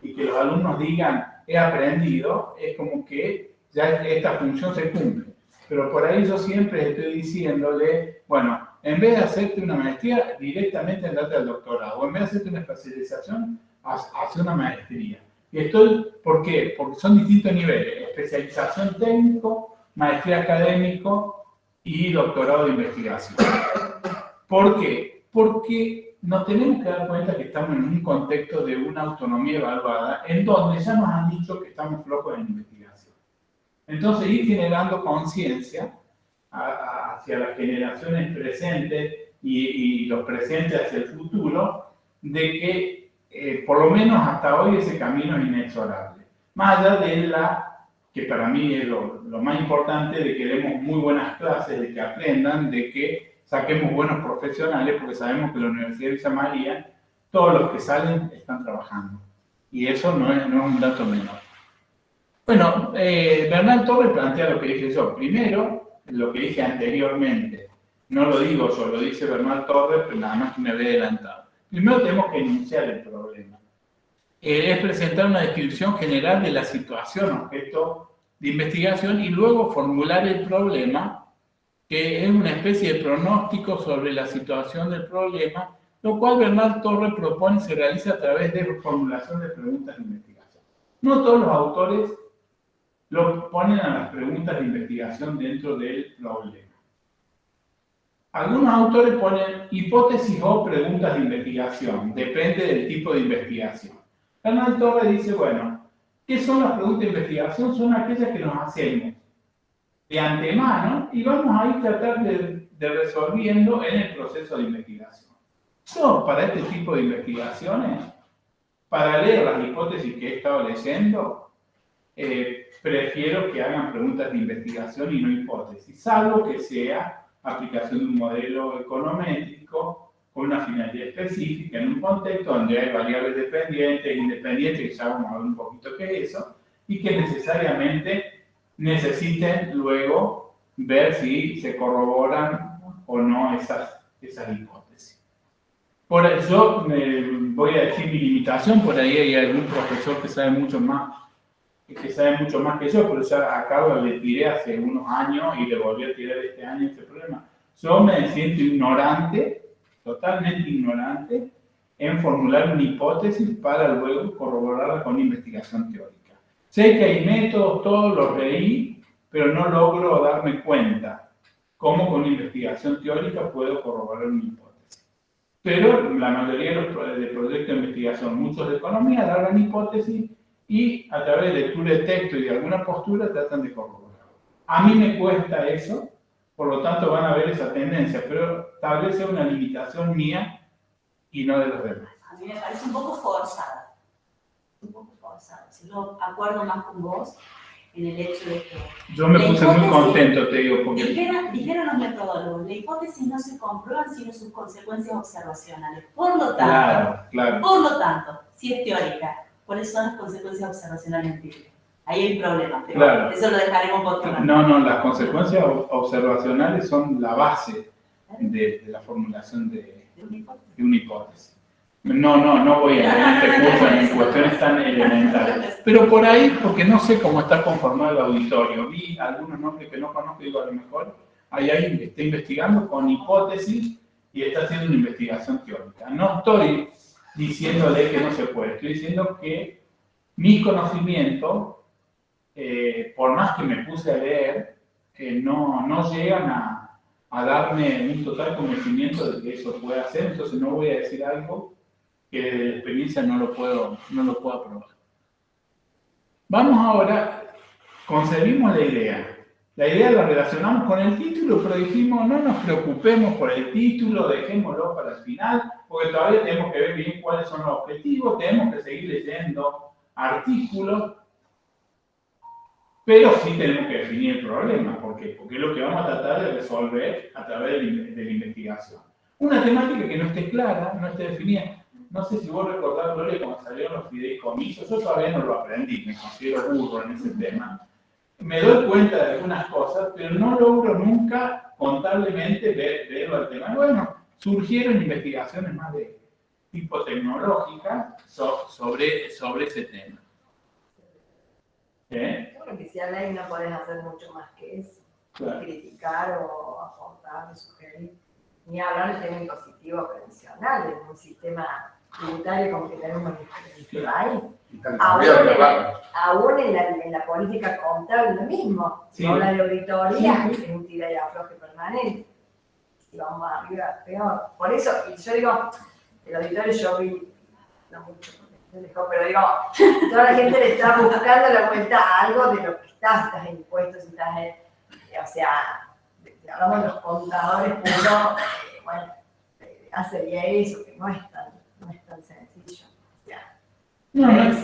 y que los alumnos digan, he aprendido, es como que ya esta función se cumple. Pero por ahí yo siempre estoy diciéndole, bueno, en vez de hacerte una maestría, directamente andate al doctorado. O en vez de hacerte una especialización, hace una maestría. Y ¿por qué? Porque son distintos niveles. Especialización técnico, maestría académico y doctorado de investigación. ¿Por qué? Porque nos tenemos que dar cuenta que estamos en un contexto de una autonomía evaluada en donde ya nos han dicho que estamos flojos en investigación. Entonces, ir generando conciencia hacia las generaciones presentes y los presentes hacia el futuro, de que por lo menos hasta hoy ese camino es inexorable. Más allá de que para mí es lo más importante, de que demos muy buenas clases, de que aprendan, de que saquemos buenos profesionales, porque sabemos que la Universidad de Villa María, todos los que salen están trabajando. Y eso no es un dato menor. Bueno, Bernal Torres plantea lo que dije yo. Primero, lo que dije anteriormente. No lo digo yo, lo dice Bernal Torres, pero nada más que me había adelantado. Primero tenemos que enunciar el problema. Es presentar una descripción general de la situación objeto de investigación y luego formular el problema, que es una especie de pronóstico sobre la situación del problema, lo cual Bernal Torres propone se realiza a través de formulación de preguntas de investigación. No todos los autores lo ponen a las preguntas de investigación dentro del problema. Algunos autores ponen hipótesis o preguntas de investigación, depende del tipo de investigación. Bernal Torres dice, bueno, ¿qué son las preguntas de investigación? Son aquellas que nos hacemos de antemano y vamos a ir a tratar de resolviendo en el proceso de investigación. Yo, para este tipo de investigaciones, para leer las hipótesis que he estado leyendo, prefiero que hagan preguntas de investigación y no hipótesis, salvo que sea aplicación de un modelo econométrico con una finalidad específica en un contexto donde hay variables dependientes, independientes, que ya vamos a ver un poquito qué es eso, y que necesariamente necesiten luego ver si se corroboran o no esas hipótesis. Por eso voy a decir mi limitación, por ahí hay algún profesor que sabe mucho más que yo, pero ya acabo le tiré hace unos años y le volví a tirar este año este problema. Yo me siento ignorante, totalmente ignorante, en formular una hipótesis para luego corroborarla con investigación teórica. Sé que hay métodos, todos los leí, pero no logro darme cuenta cómo con investigación teórica puedo corroborar una hipótesis. Pero la mayoría de los proyectos de investigación, muchos de economía, largan hipótesis y a través de lectura de texto y de alguna postura tratan de corroborar. A mí me cuesta eso, por lo tanto van a ver esa tendencia, pero tal vez sea una limitación mía y no de los demás. A mí me parece un poco forzada. Si yo acuerdo más con vos en el hecho de que... Yo me puse muy contento, te digo, porque... Dijeron los metodólogos, la hipótesis no se comprueban sino sus consecuencias observacionales. Por lo tanto, si es teórica, ¿cuáles son las consecuencias observacionales empíricas? Ahí hay un problema, pero claro, eso lo dejaremos por otro lado. No, las consecuencias observacionales son la base de la formulación de una hipótesis. No voy a ir en este curso en cuestiones tan elementales. Pero por ahí, porque no sé cómo está conformado el auditorio, vi algunos nombres que no conozco y digo, a lo mejor hay alguien que está investigando con hipótesis y está haciendo una investigación teórica. No estoy diciéndole que no se puede, estoy diciendo que mis conocimientos, por más que me puse a leer, no llegan a darme un total convencimiento de que eso puede hacer, entonces no voy a decir algo que desde la experiencia no lo puedo aprobar. Vamos ahora, concebimos la idea. La idea la relacionamos con el título, pero dijimos, no nos preocupemos por el título, dejémoslo para el final, porque todavía tenemos que ver bien cuáles son los objetivos, tenemos que seguir leyendo artículos, pero sí tenemos que definir el problema. ¿Por qué? Porque es lo que vamos a tratar de resolver a través de la investigación. Una temática que no esté clara, no esté definida. No sé si vos recordás, Gloria, cuando salieron los fideicomisos, yo todavía no lo aprendí, me considero burro en ese tema. Me doy cuenta de algunas cosas, pero no logro nunca contablemente verlo al tema. Bueno, surgieron investigaciones más de tipo tecnológica sobre ese tema. Yo creo que si a ley no podés hacer mucho más que eso. Claro. Criticar o aportar, sugerir. Ni hablar del tema impositivo previsional, en un sistema tributario como que tenemos en este país. Aún en la política contable lo mismo. Si habla de auditoría, es un tira y afloje permanente. Y vamos más arriba, peor. Por eso, y yo digo, el auditorio yo vi, no mucho, pero digo, toda la gente le está buscando la vuelta a algo de lo que estás en impuestos, estás en, o sea, hablamos de los contadores puros, bueno, hace bien eso, que no es tan sencillo. O sea, el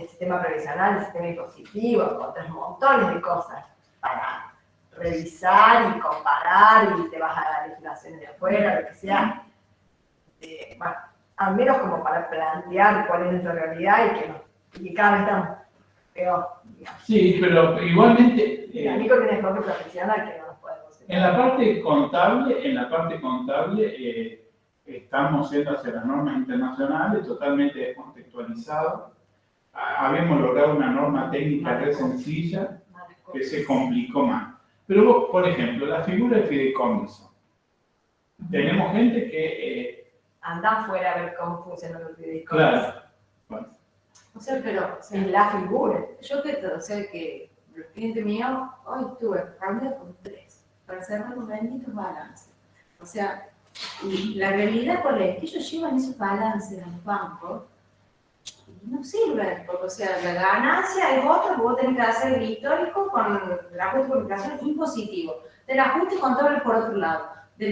sistema previsional, el sistema impositivo, otros montones de cosas para revisar y comparar y te vas a las legislaciones de afuera, lo que sea. Bueno, al menos como para plantear cuál es nuestra realidad y que cada vez estamos peor. Digamos. Sí, pero igualmente... A mí con un enfoque profesional que no nos podemos hacer. En la parte contable estamos yendo hacia las normas internacionales, totalmente descontextualizados. Habíamos logrado una norma técnica re sencilla que se complicó más. Pero vos, por ejemplo, la figura del fideicomiso. Tenemos gente que... anda afuera a ver cómo funcionan los fideicomisos. Claro. Bueno. O sea, pero, o sea, En la figura. yo que, o sea, que los clientes míos, hoy tuve reunión con 3 para cerrar los benditos balances. O sea, y la realidad con es que ellos llevan esos balances a los bancos y no sirven, porque, o sea, la ganancia es otra, vos tenés que hacer el histórico con el ajuste por inflación impositivo, del ajuste contable por otro lado, te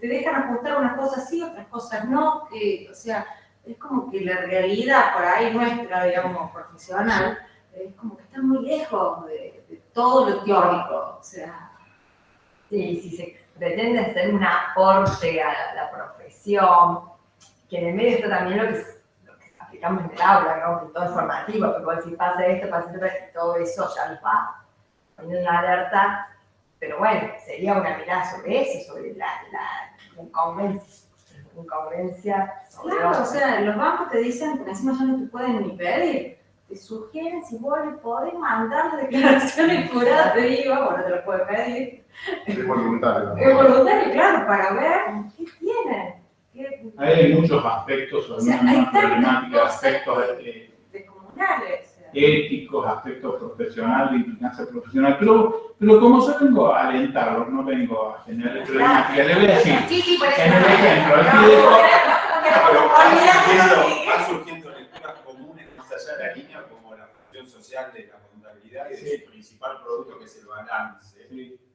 dejan ajustar unas cosas sí, otras cosas no, que, o sea, es como que la realidad por ahí nuestra, digamos, profesional, es como que está muy lejos de todo lo teórico, o sea. Sí, si se pretende hacer un aporte a la profesión, que en el medio está también lo que aplicamos en el aula, ¿no? Que todo es formativo, porque si pasa esto, y todo eso ya nos va poniendo una alerta, pero bueno, sería una mirada sobre eso, sobre la incongruencia. Claro, o sea, los bancos te dicen que encima ya no te pueden ni pedir. Te sugieren si vos le podés mandar declaraciones juradas de IVA, bueno, te lo puedes pedir. Es voluntario. Es voluntario, claro, para ver qué tienen. Hay muchos aspectos, O sea, hay algunas problemáticas, tantas aspectos de comunales. O sea. éticos, aspectos profesionales, de implicancia profesional, pero como yo vengo a alentarlos, no vengo a generar problemáticas, le voy a decir, Sí, por eso. en el ejemplo, el Van surgiendo lecturas comunes más allá de la línea, como la función social de la contabilidad y de su principal producto que es el balance.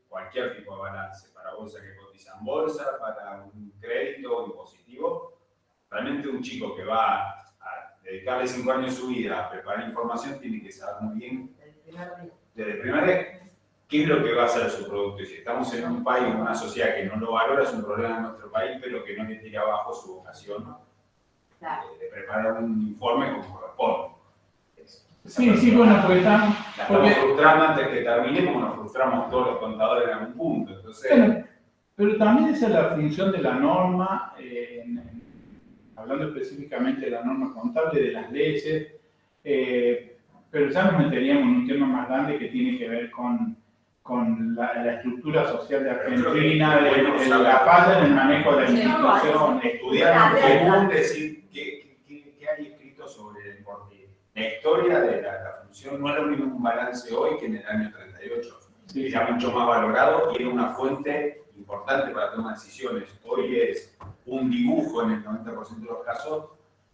Cualquier tipo de balance, para bolsa que cotiza en bolsa, para un crédito impositivo. Realmente un chico que va a dedicarle 5 años de su vida a preparar información tiene que saber muy bien, desde el primer día, qué es lo que va a hacer su producto. Y si estamos en un país, en una sociedad que no lo valora, es un problema en nuestro país, pero que no le tire abajo su vocación, ¿no? Claro. De preparar un informe como corresponde. Sí, bueno, porque estamos... La estamos frustrando antes que termine, como nos frustramos todos los contadores en algún punto. Entonces, pero también esa es la función de la norma, hablando específicamente de la norma contable, de las leyes, pero ya nos meteríamos en un tema más grande que tiene que ver con la estructura social de Argentina, de la falla en el manejo de la institución. estudiar según decir qué hay escrito sobre el deporte. La historia de la función no es lo mismo un balance hoy que en el año 38. Era mucho más valorado y era una fuente importante para tomar decisiones. Hoy es un dibujo en el 90% de los casos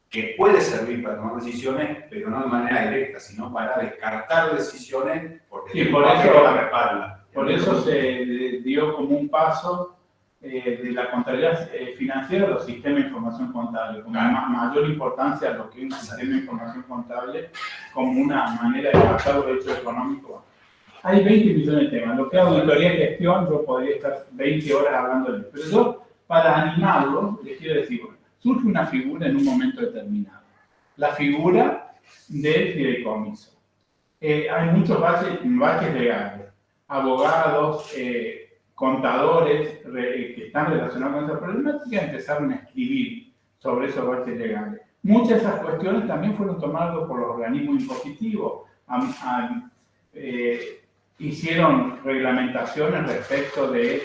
que puede servir para tomar decisiones, pero no de manera directa, sino para descartar decisiones porque Sí, el por lenguaje eso- no la respalda. Por eso se dio como un paso de la contabilidad financiera a los sistemas de información contable, con mayor importancia a lo que es un sistema de información contable como una manera de tratar los hechos económicos. Hay 20 millones de temas. Lo que es auditoría y gestión, yo podría estar 20 horas hablando de eso. Pero yo, para animarlo, les quiero decir, bueno, surge una figura en un momento determinado. La figura del fideicomiso. Hay muchos baches legales, abogados, contadores que están relacionados con esa problemática empezaron a escribir sobre esos baches legales. Muchas de esas cuestiones también fueron tomadas por los organismos impositivos. Hicieron reglamentaciones respecto de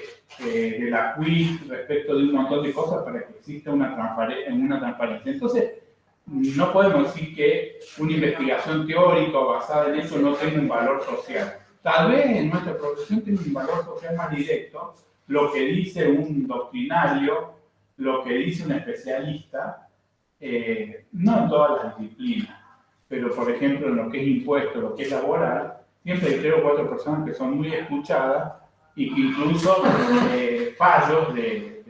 la QUIC, respecto de un montón de cosas para que exista una transparencia. Entonces, no podemos decir que una investigación teórica o basada en eso no tenga un valor social. Tal vez en nuestra profesión tiene un valor social más directo, lo que dice un doctrinario, lo que dice un especialista, no en todas las disciplinas, pero por ejemplo en lo que es impuesto, lo que es laboral, siempre hay 3 o 4 personas que son muy escuchadas y que incluso fallos de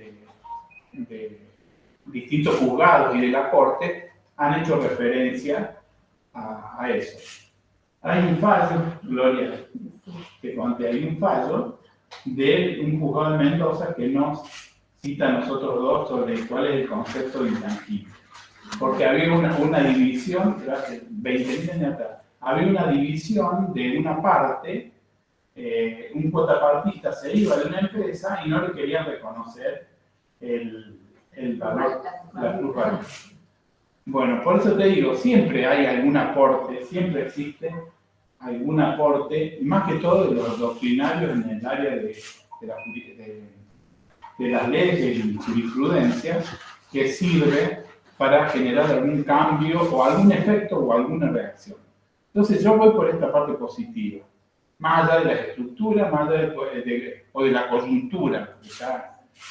distintos juzgados y de la Corte han hecho referencia a eso. Hay un fallo, Gloria, que conté, hay un fallo de un juzgado de Mendoza que nos cita a nosotros dos sobre cuál es el concepto de intangible. Porque había una división, hace 20 años atrás, había una división de una parte, un cuotapartista se iba de una empresa y no le querían reconocer el valor, la plusvalía. Bueno, por eso te digo, siempre hay algún aporte, siempre existe algún aporte, más que todo de los doctrinarios en el área de las leyes y jurisprudencia, que sirve para generar algún cambio o algún efecto o alguna reacción. Entonces yo voy por esta parte positiva, más allá de las estructuras, más allá de la coyuntura.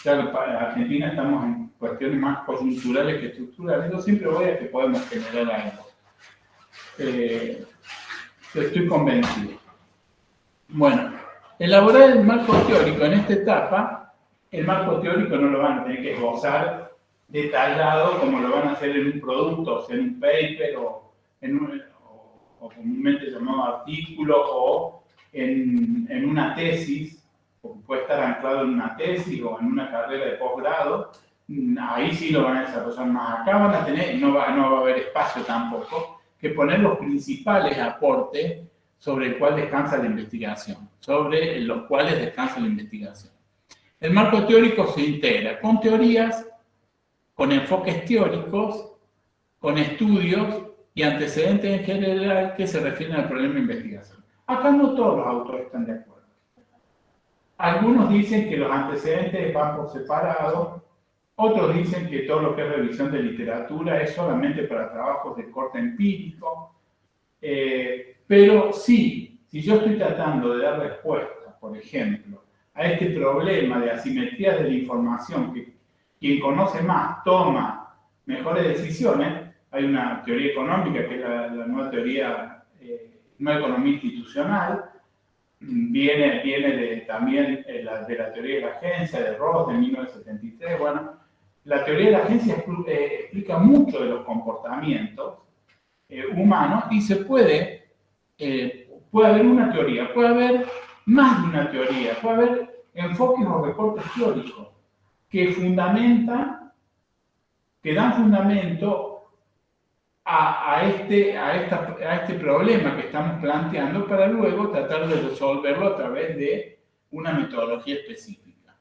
Ya en Argentina estamos en cuestiones más coyunturales que estructurales. Yo siempre voy a que podemos generar algo. Estoy convencido. Bueno, elaborar el marco teórico en esta etapa, el marco teórico no lo van a tener que esbozar detallado como lo van a hacer en un producto, o sea, en un paper o comúnmente llamado artículo o en una tesis, porque puede estar anclado en una tesis o en una carrera de posgrado. Ahí sí lo van a desarrollar más. Acá van a tener, no va a haber espacio tampoco, que poner los principales aportes sobre el cual descansa la investigación, sobre los cuales descansa la investigación. El marco teórico se integra con teorías, con enfoques teóricos, con estudios y antecedentes en general que se refieren al problema de investigación. Acá no todos los autores están de acuerdo. Algunos dicen que los antecedentes van por separado, otros dicen que todo lo que es revisión de literatura es solamente para trabajos de corte empírico, pero sí, si yo estoy tratando de dar respuesta, por ejemplo, a este problema de asimetrías de la información, que quien conoce más toma mejores decisiones, hay una teoría económica que es la nueva teoría, no economía institucional, viene también de la teoría de la agencia, de Ross, de 1973. Bueno, la teoría de la agencia explica mucho de los comportamientos humanos y se puede haber una teoría, puede haber más de una teoría, puede haber enfoques o reportes teóricos que dan fundamento a este problema que estamos planteando para luego tratar de resolverlo a través de una metodología específica.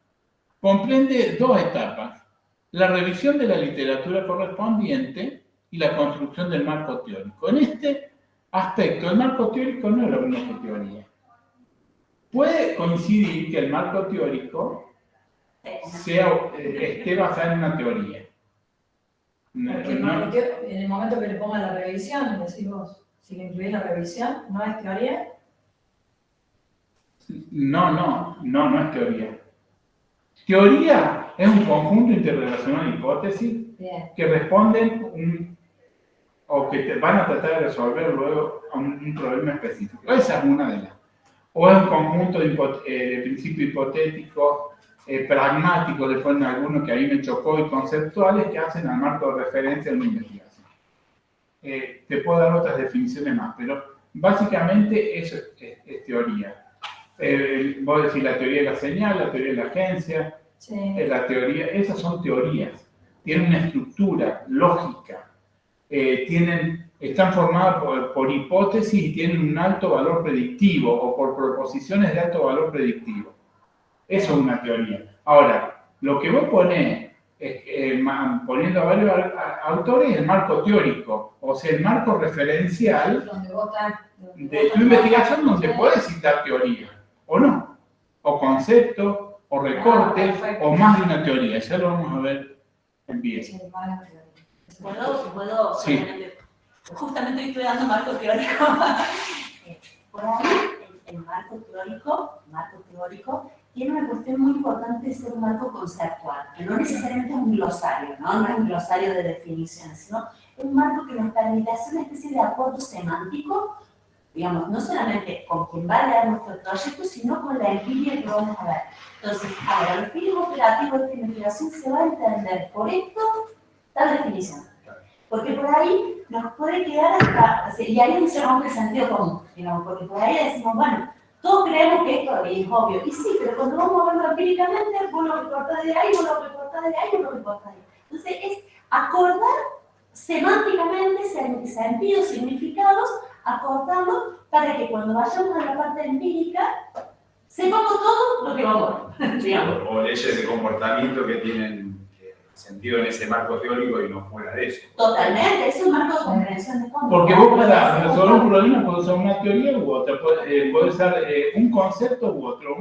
Comprende 2 etapas: la revisión de la literatura correspondiente y la construcción del marco teórico. En este aspecto, el marco teórico no es lo mismo que teoría. Puede coincidir que el marco teórico esté basado en una teoría. Porque en el momento que le pongan la revisión, decís vos, si le incluís la revisión, ¿no es teoría? No es teoría. Teoría es un conjunto interrelacional de hipótesis Bien. que responden o que te van a tratar de resolver luego un problema específico. Esa es una de las. O es un conjunto de principios hipotéticos, pragmáticos, le ponen algunos que ahí me chocó, y conceptuales que hacen al marco de referencia en una investigación. Te puedo dar otras definiciones más, pero básicamente eso es teoría. Vos decís la teoría de la señal, la teoría de la agencia, la teoría, esas son teorías. Tienen una estructura lógica, están formadas por hipótesis y tienen un alto valor predictivo o por proposiciones de alto valor predictivo. Eso es una teoría. Ahora, lo que vos ponés, poniendo a varios autores, es el marco teórico, o sea, el marco referencial de tu investigación donde puedes citar teoría, o no, o concepto, o recorte, o más de una teoría. Ya lo vamos a ver en bien. ¿Puedo? Sí. Justamente hoy estoy dando marco teórico. Por ahí, el marco teórico tiene una cuestión muy importante de ser un marco conceptual, que no necesariamente es un glosario, no es un glosario de definiciones, sino es un marco que nos permite hacer una especie de acuerdo semántico, digamos, no solamente con quien va a leer nuestro proyecto, sino con la empiria que vamos a ver. Entonces, ahora, los fines operativos de esta investigación se va a entender por esto, tal definición. Porque por ahí nos puede quedar hasta, y ahí se rompe el sentido común, digamos, porque por ahí decimos, bueno, todos creemos que esto es obvio, y sí, pero cuando vamos a verlo empíricamente, vos lo recortás de ahí, vos lo recortás de ahí, vos lo recortás de ahí. Entonces es acordar semánticamente, sentidos, significados, acordarlos para que cuando vayamos a la parte empírica, sepamos todo lo que vamos a ver, digamos. O leyes de comportamiento que tienen sentido en ese marco teórico y no fuera de eso. Totalmente, es un marco de comprensión de fondo. Porque vos para resolver un problema puedes usar una teoría u otra, puedes usar un concepto u otro,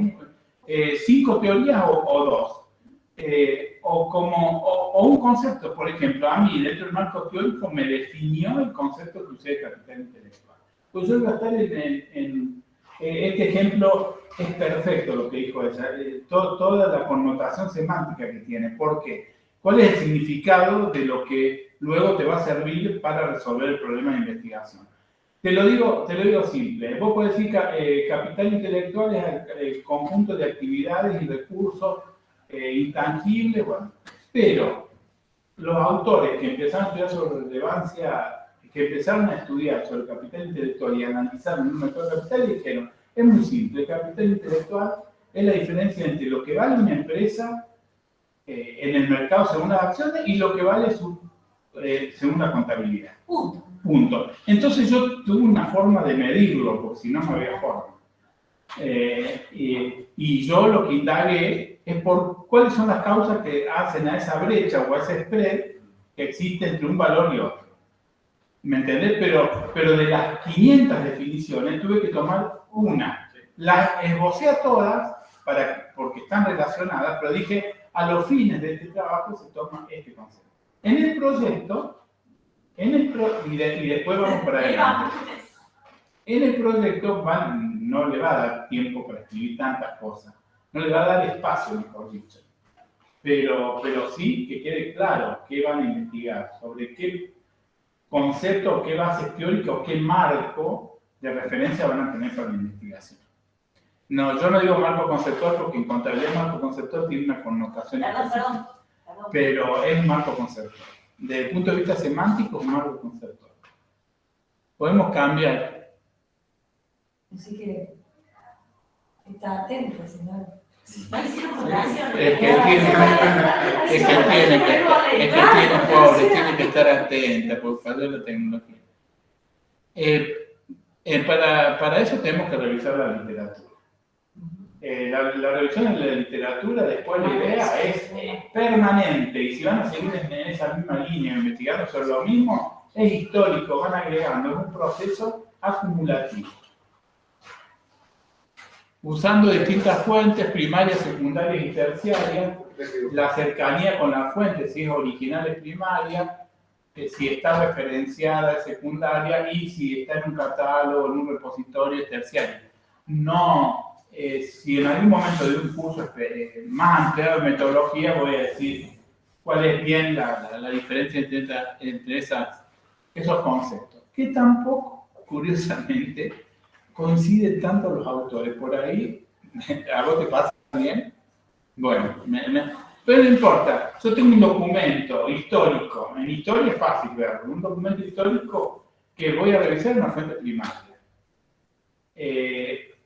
5 teorías o 2. O un concepto, por ejemplo, a mí dentro del marco teórico me definió el concepto que usé de capital intelectual. Pues yo iba a estar en este ejemplo es perfecto lo que dijo ella, toda la connotación semántica que tiene. ¿Por qué? ¿Cuál es el significado de lo que luego te va a servir para resolver el problema de investigación? Te lo digo simple. Vos podés decir que capital intelectual es el conjunto de actividades y recursos intangibles, bueno. Pero los autores que empezaron a estudiar sobre relevancia, que empezaron a estudiar sobre el capital intelectual y analizaron un mercado de capital, dijeron, es muy simple, el capital intelectual es la diferencia entre lo que vale una empresa en el mercado según las acciones y lo que vale según la contabilidad. Punto. Entonces yo tuve una forma de medirlo, porque si no, no había forma. Y yo lo que indagué es por cuáles son las causas que hacen a esa brecha o a ese spread que existe entre un valor y otro. ¿Me entendés? Pero de las 500 definiciones tuve que tomar una. Las esbocé a todas porque están relacionadas, pero dije, a los fines de este trabajo se toma este concepto. En el proyecto, y después vamos para adelante. En el proyecto no le va a dar tiempo para escribir tantas cosas, no le va a dar espacio, mejor dicho. Pero sí que quede claro qué van a investigar, sobre qué concepto, qué bases teóricas, qué marco de referencia van a tener para la investigación. No, yo no digo marco conceptual porque en contabilidad marco conceptual tiene una connotación específica. Pero es un marco conceptual. Desde el punto de vista semántico, es un marco conceptual. Podemos cambiar. Así que está atento, señor. Es que tiene que estar atenta, por fallo de la tecnología. Para eso tenemos que revisar la literatura. La revisión de la literatura, después la idea es permanente, y si van a seguir en esa misma línea, investigando sobre lo mismo, es histórico, van agregando, es un proceso acumulativo. Usando distintas fuentes, primarias, secundarias y terciarias, la cercanía con la fuente, si es original es primaria, si está referenciada es secundaria, y si está en un catálogo, en un repositorio es terciaria. No si en algún momento de un curso más ampliado de metodología voy a decir cuál es bien la diferencia entre esos conceptos, que tampoco, curiosamente, coinciden tanto los autores. Por ahí, ¿a vos te pasa bien? Bueno, pero no importa, yo tengo un documento histórico, en historia es fácil verlo, un documento histórico que voy a revisar en una fuente primaria.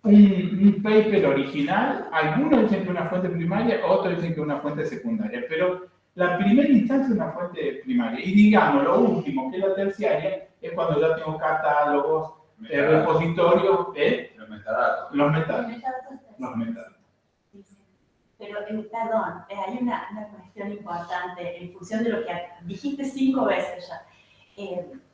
Un paper original, algunos dicen que es una fuente primaria, otros dicen que es una fuente secundaria, pero la primera instancia es una fuente primaria. Y digamos, lo último, que es la terciaria, es cuando ya tengo catálogos, repositorios, Los metadatos. los metadatos. Pero, perdón, hay una cuestión importante en función de lo que dijiste 5 veces ya.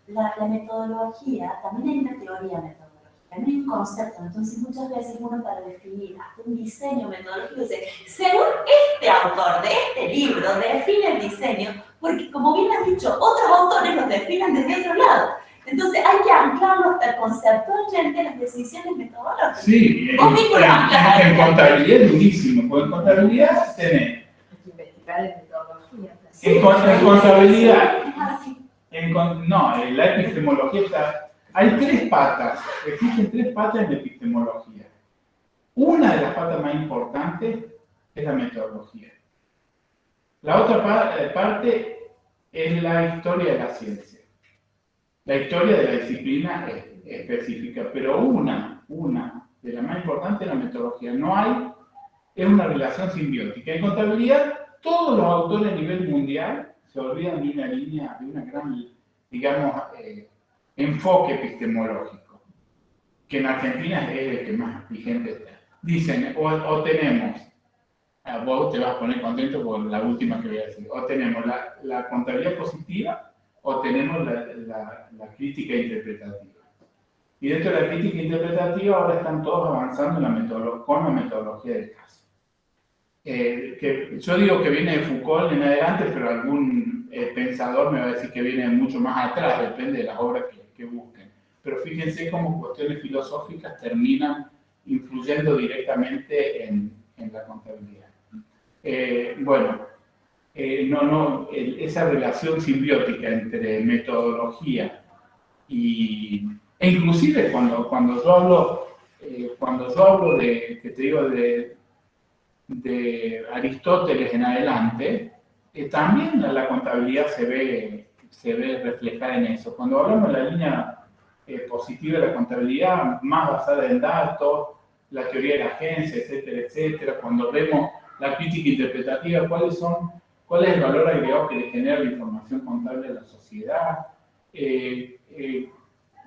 La metodología, también hay una teoría metodológica, también hay un concepto. Entonces, muchas veces uno para definir hasta un diseño metodológico dice, según este autor de este libro, define el diseño, porque como bien has dicho, otros autores los definen desde otro lado. Entonces, hay que anclarlo hasta conceptualmente las decisiones metodológicas. Sí, en contabilidad es durísimo, porque en contabilidad tenés. Investigar en metodología. En contabilidad, en la epistemología hay 3 patas, existen 3 patas en la epistemología. Una de las patas más importantes es la metodología. La otra parte es la historia de la ciencia. La historia de la disciplina específica, pero una de las más importantes es la metodología. Es una relación simbiótica. En contabilidad, todos los autores a nivel mundial se olvidan de una línea, de una gran, digamos, enfoque epistemológico, que en Argentina es el que más vigente está. Dicen, o tenemos, vos te vas a poner contento por la última que voy a decir, o tenemos la contabilidad positiva, o tenemos la crítica interpretativa. Y dentro de la crítica interpretativa ahora están todos avanzando con la metodología del caso. Que yo digo que viene de Foucault en adelante, pero algún pensador me va a decir que viene mucho más atrás, depende de las obras que busquen. Pero fíjense cómo cuestiones filosóficas terminan influyendo directamente en la contabilidad. Esa relación simbiótica entre metodología e inclusive cuando yo hablo de Aristóteles en adelante, también la contabilidad se ve reflejada en eso. Cuando hablamos de la línea positiva de la contabilidad, más basada en datos, la teoría de la agencia, etcétera, etcétera, cuando vemos la crítica interpretativa, ¿cuál es el valor agregado que le genera la información contable a la sociedad?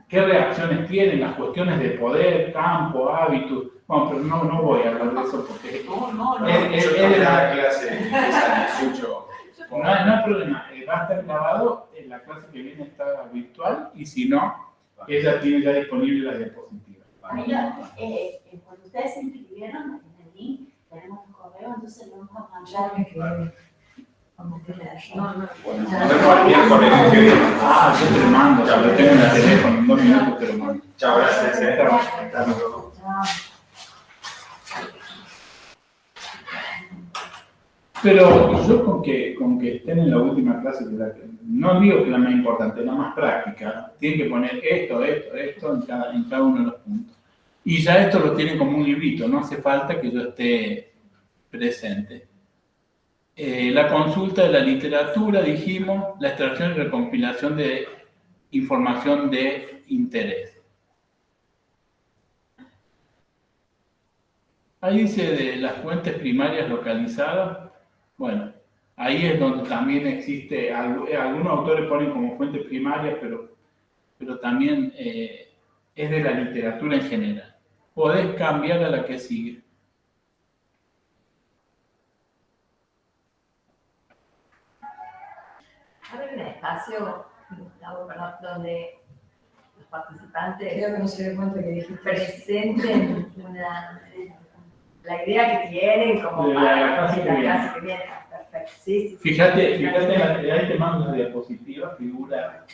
¿Qué reacciones tienen las cuestiones de poder, campo, hábitos? Bueno, pero no voy a hablar de eso porque... No. Es la clase empieza 18. No hay problema, va a estar grabado, en la clase que viene está virtual, y si no, ella tiene ya disponible las diapositivas. Cuando ustedes se inscribieron en el link, tenemos un correo, entonces lo vamos a mandar. Yo te lo mando, ya lo tengo en el teléfono, en 2 minutos te lo mando. Chao, gracias. Hasta luego. Pero yo con que estén en la última clase, no digo que la más importante, la más práctica, tienen que poner esto en cada uno de los puntos. Y ya esto lo tienen como un librito, no hace falta que yo esté presente. La consulta de la literatura, dijimos, la extracción y recompilación de información de interés. Ahí dice de las fuentes primarias localizadas. Bueno, ahí es donde también existe, algunos autores ponen como fuente primaria, pero también es de la literatura en general. Podés cambiar a la que sigue. Ahora hay un espacio, Gustavo, donde los participantes Creo que no se dio cuenta que dijiste. presenten la idea que tienen como De para la clase que viene. clase que viene. Perfecto. Sí. Fíjate, ahí te mando una diapositiva, figura.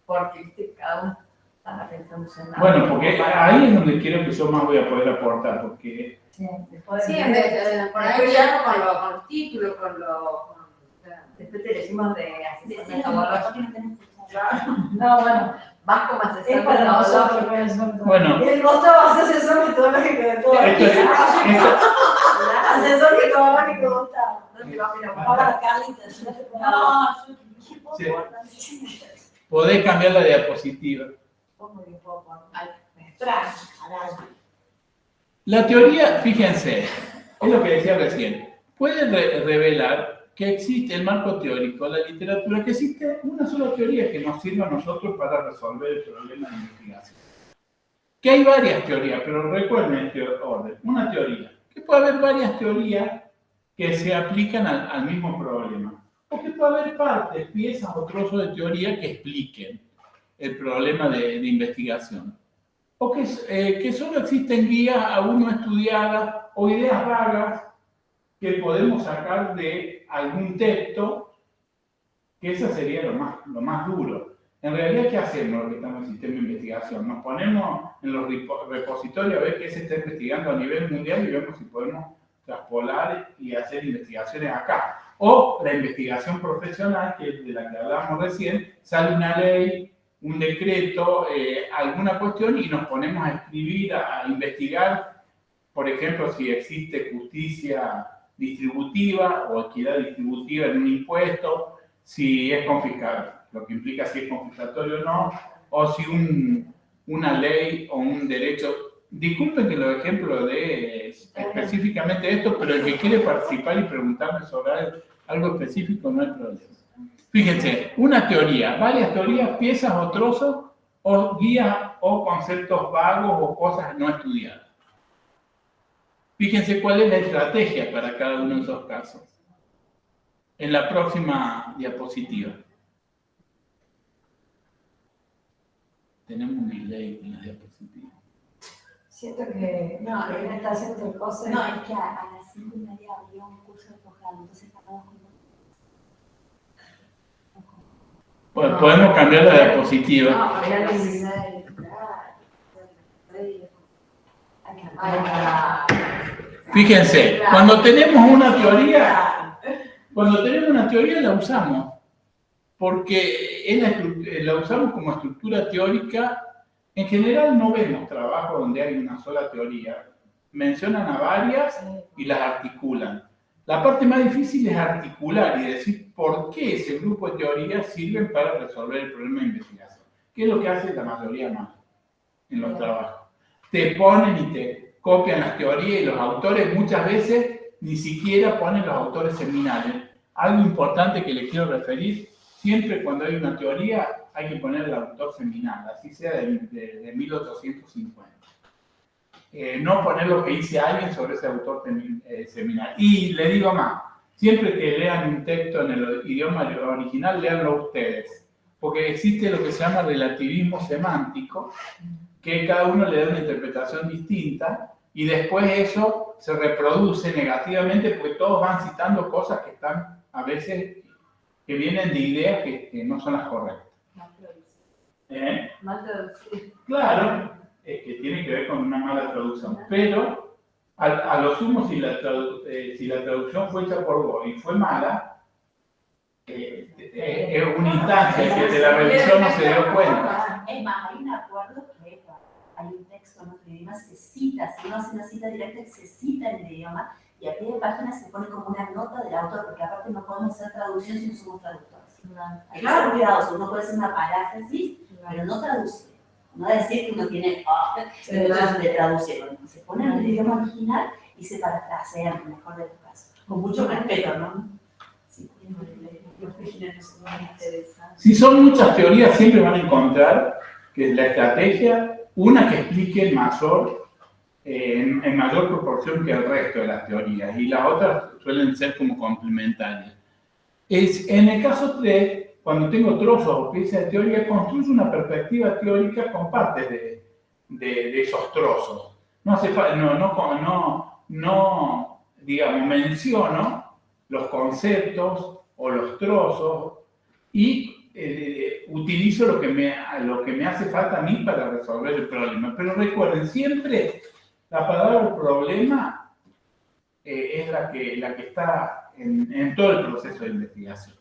Porque viste, cada uno está para pensar en Bueno, porque ahí es donde quiero que yo más voy a poder aportar, porque Sí, después, Sí, por ahí ya con los títulos, con los... después te decimos de Decirlo asesoramiento porque no tenés que No, bueno, vas como asesor Es para nosotros, metodológico. bueno, Y el costo va a ser asesor metodológico de todo. Asesor metodológico de Gustavo. No te vas a mirar. Ahora, Carlitos, no te pongas. No, yo Sí. Podés cambiar la diapositiva. Muy poco. La teoría, fíjense, es lo que decía recién, puede revelar que existe el marco teórico, la literatura, que existe una sola teoría que nos sirva a nosotros para resolver el problema de investigación. Que hay varias teorías, pero recuerden este orden. Una teoría, que puede haber varias teorías que se aplican al mismo problema. O que puede haber partes, piezas o trozos de teoría que expliquen el problema de investigación. O que solo existen guías aún no estudiadas o ideas vagas que podemos sacar de algún texto, que eso sería lo más duro. En realidad, ¿qué hacemos los que estamos en el sistema de investigación? Nos ponemos en los repositorios a ver qué se está investigando a nivel mundial y vemos si podemos traspolar y hacer investigaciones acá. O la investigación profesional, que es de la que hablábamos recién, sale una ley, un decreto, alguna cuestión y nos ponemos a escribir, a investigar, por ejemplo, si existe justicia distributiva o equidad distributiva en un impuesto, si es confiscable, lo que implica si es confiscatorio o no, o si una ley o un derecho. Disculpen que los ejemplos de específicamente esto, pero el que quiere participar y preguntarme sobre algo específico no hay problema. Fíjense, una teoría, varias teorías, piezas o trozos, o guías o conceptos vagos o cosas no estudiadas. Fíjense cuál es la estrategia para cada uno de esos casos. En la próxima diapositiva. Tenemos un delay en la diapositiva. Siento que No, él está haciendo otra cosa. No, es que a las 5:30 había un curso de posgrado, entonces tardamos como... Bueno, podemos cambiar la diapositiva. No, Mirá pero que- sí. Fíjense, cuando tenemos una teoría la usamos, porque la usamos como estructura teórica. En general no vemos trabajos donde hay una sola teoría. Mencionan a varias y las articulan. La parte más difícil es articular y decir por qué ese grupo de teorías sirven para resolver el problema de investigación. ¿Qué es lo que hace la mayoría más en los trabajos? Te ponen y te copian las teorías y los autores muchas veces ni siquiera ponen los autores seminales. Algo importante que les quiero referir, siempre cuando hay una teoría hay que poner el autor seminal, así sea de 1850. No poner lo que dice alguien sobre ese autor seminal. Y le digo más, siempre que lean un texto en el idioma original, léanlo ustedes, porque existe lo que se llama relativismo semántico, que cada uno le da una interpretación distinta, y después eso se reproduce negativamente porque todos van citando cosas que están a veces, que vienen de ideas que no son las correctas. Mal traducido. Claro, que tiene que ver con una mala traducción, pero a lo sumo si la traducción fue hecha por vos y fue mala, es una instancia que de la revisión no se dio cuenta. Es más, hay un acuerdo que hay un texto en otro idioma, se cita, si uno hace una cita directa, se cita en el idioma y a pie de página se pone como una nota del autor, porque aparte no podemos hacer traducción si no somos traductores. Hay que ser cuidadosos, uno puede hacer una paráfrasis, pero no traduce. No decir que uno tiene derechos de traducción. Se pone en el idioma original y se parafrasea en el mejor de los casos. Con mucho respeto, ¿no? Sí, los originales son muy interesantes. Si son muchas teorías, siempre van a encontrar que la estrategia, una que explique en mayor proporción que el resto de las teorías, y las otras suelen ser como complementarias. En el caso 3, cuando tengo trozos o piezas de teoría, construyo una perspectiva teórica con partes de esos trozos. No hace falta, digamos, menciono los conceptos o los trozos y utilizo lo que me hace falta a mí para resolver el problema. Pero recuerden, siempre la palabra problema es la que está en todo el proceso de investigación.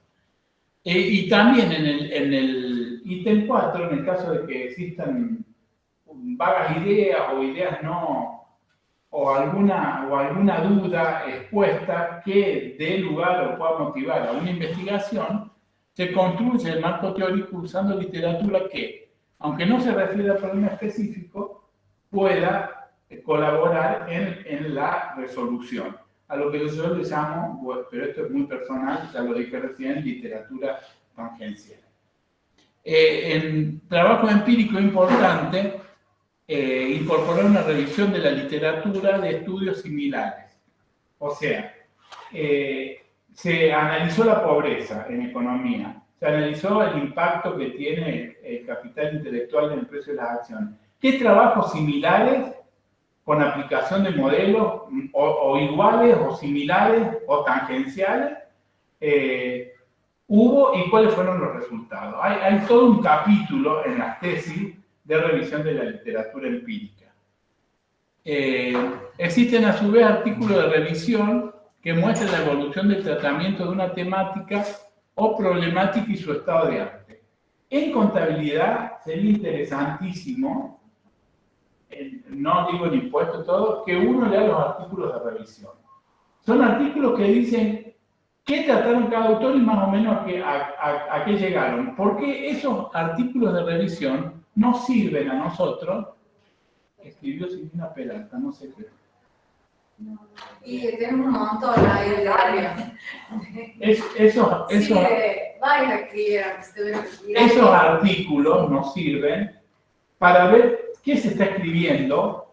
Y también en el ítem 4, en el caso de que existan vagas ideas o ideas no, o alguna duda expuesta que dé lugar o pueda motivar a una investigación, se construye el marco teórico usando literatura que, aunque no se refiere al problema específico, pueda colaborar en la resolución. A lo que yo le llamo, bueno, pero esto es muy personal, ya lo dije recién, literatura tangencial. En trabajo empírico importante, incorporar una revisión de la literatura de estudios similares. O sea, se analizó la pobreza en economía, se analizó el impacto que tiene el capital intelectual en el precio de las acciones. ¿Qué trabajos similares con aplicación de modelos o iguales o similares o tangenciales hubo y cuáles fueron los resultados? Hay todo un capítulo en las tesis de revisión de la literatura empírica. Existen a su vez artículos de revisión que muestran la evolución del tratamiento de una temática o problemática y su estado de arte. En contabilidad sería interesantísimo, no digo el impuesto todo, que uno lea los artículos de revisión. Son artículos que dicen qué trataron cada autor y más o menos a qué llegaron. Porque esos artículos de revisión nos sirven a nosotros. Escribió Silvina Peralta, no sé qué. Y tenemos un montón ahí de área. Esos artículos nos sirven para ver qué se está escribiendo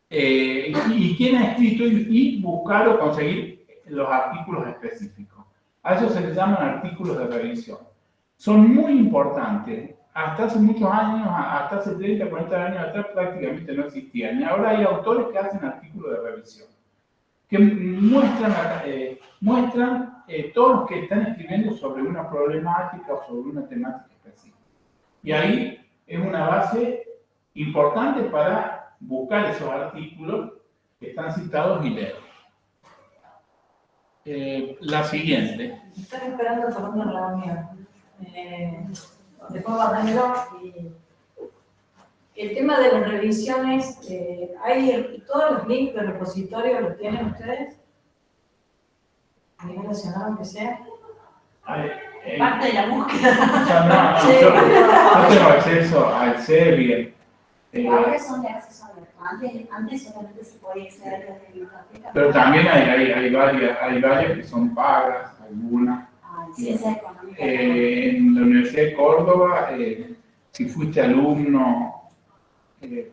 y quién ha escrito y buscar o conseguir los artículos específicos. A eso se les llaman artículos de revisión. Son muy importantes. Hasta hace muchos años, hasta hace 30, 40 años atrás prácticamente no existían. Y ahora hay autores que hacen artículos de revisión, que muestran todos los que están escribiendo sobre una problemática o sobre una temática específica. Y ahí es una base importante para buscar esos artículos que están citados y leer. La siguiente. Están esperando por una reunión. Después va a tener y el tema de las revisiones, todos los links del repositorio los tienen ustedes, a nivel nacional, aunque sea. Parte de la búsqueda. Yo tengo acceso al CEBIE. Ahora son de acceso abierto. Antes solamente se podía acceder desde la biblioteca. Pero también hay varias que son pagas, algunas. Ciencia económica. En la Universidad de Córdoba, si fuiste alumno,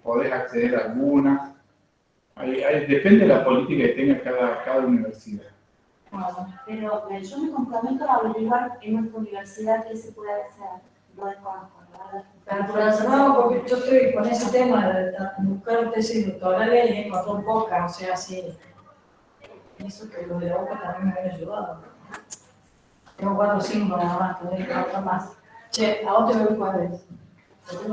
podés acceder a algunas. Depende de la política que tenga cada universidad. Bueno, pero yo me comprometo a averiguar en nuestra universidad qué se puede hacer. No desconozco, ¿verdad? Pero relacionado, porque yo estoy con ese tema de buscar tesis doctorales y encontré pocas, o sea, sí. Eso que lo de la boca también me había ayudado. Tengo 4 o 5 nada más, tendré que buscar más. Che, ¿a dónde me voy jueves?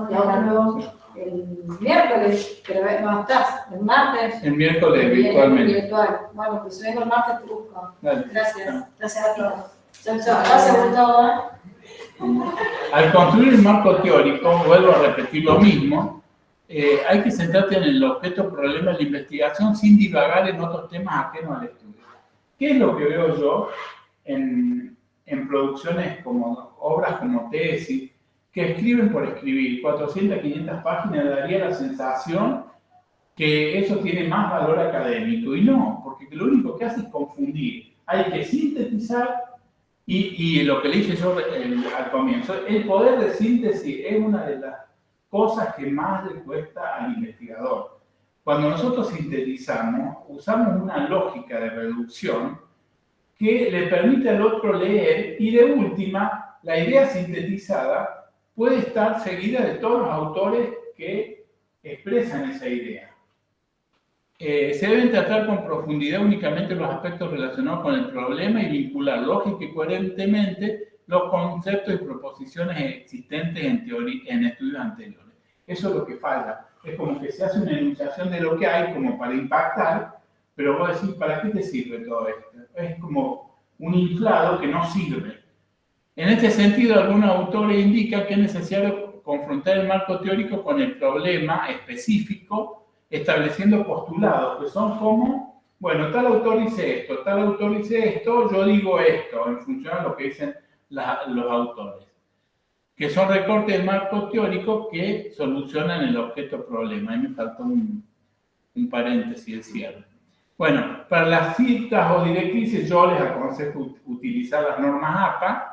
Y ahora luego el miércoles, pero no estás, el martes. El miércoles virtualmente. Virtual. Bueno, pues si vengo el martes te busco. Dale. Gracias. Gracias a todos. Chao, chao. Gracias por todo. Al construir el marco teórico, vuelvo a repetir lo mismo, hay que centrarte en el objeto problema de la investigación sin divagar en otros temas ajenos al estudio. ¿Qué es lo que veo yo en producciones como obras como tesis, que escriben por escribir 400, 500 páginas? Daría la sensación que eso tiene más valor académico, y no, porque lo único que hace es confundir. Hay que sintetizar, y lo que le dije yo al comienzo, el poder de síntesis es una de las cosas que más le cuesta al investigador. Cuando nosotros sintetizamos, usamos una lógica de reducción que le permite al otro leer, y de última, la idea sintetizada puede estar seguida de todos los autores que expresan esa idea. Se deben tratar con profundidad únicamente los aspectos relacionados con el problema y vincular lógica y coherentemente los conceptos y proposiciones existentes en teoría, en estudios anteriores. Eso es lo que falla. Es como que se hace una enunciación de lo que hay como para impactar, pero vos decís, ¿para qué te sirve todo esto? Es como un inflado que no sirve. En este sentido, algunos autores indican que es necesario confrontar el marco teórico con el problema específico, estableciendo postulados que son como, bueno, tal autor dice esto, tal autor dice esto, yo digo esto, en función de lo que dicen los autores, que son recortes del marco teórico que solucionan el objeto problema. Ahí me faltó un paréntesis de cierre. Bueno, para las citas o directrices yo les aconsejo utilizar las normas APA.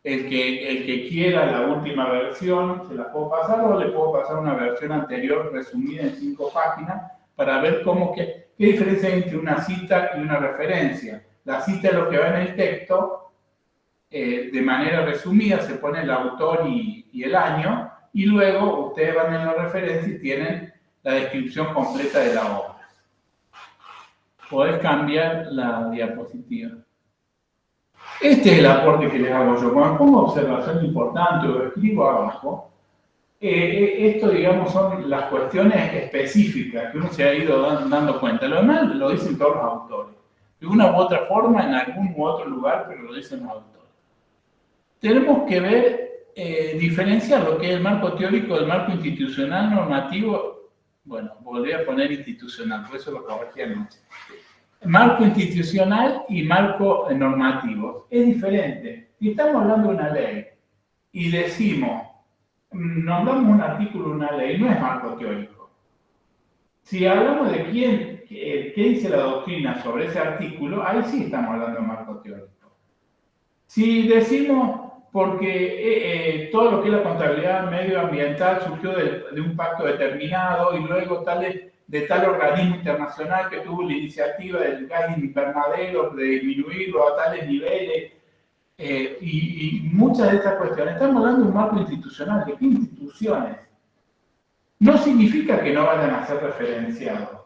El que quiera la última versión se la puedo pasar, o le puedo pasar una versión anterior resumida en 5 páginas para ver qué diferencia hay entre una cita y una referencia. La cita es lo que va en el texto, de manera resumida se pone el autor y el año, y luego ustedes van en la referencia y tienen la descripción completa de la obra. Podés cambiar la diapositiva. Este es el aporte que les hago yo. Cuando pongo observación importante o escribo abajo, esto, digamos, son las cuestiones específicas que uno se ha ido dando cuenta. Lo demás lo dicen todos los autores. De una u otra forma, en algún u otro lugar, pero lo dicen los autores. Tenemos que ver, diferenciar lo que es el marco teórico del marco institucional normativo. Bueno, volví a poner institucional, por eso lo corregí anoche. Marco institucional y marco normativo. Es diferente. Si estamos hablando de una ley y decimos, nombramos un artículo, una ley, no es marco teórico. Si hablamos de qué dice la doctrina sobre ese artículo, ahí sí estamos hablando de marco teórico. Si decimos, porque todo lo que es la contabilidad medioambiental surgió de un pacto determinado y luego de tal organismo internacional que tuvo la iniciativa del gas invernadero de disminuirlo a tales niveles, y muchas de estas cuestiones. Estamos hablando de un marco institucional. ¿De qué instituciones? No significa que no vayan a ser referenciados,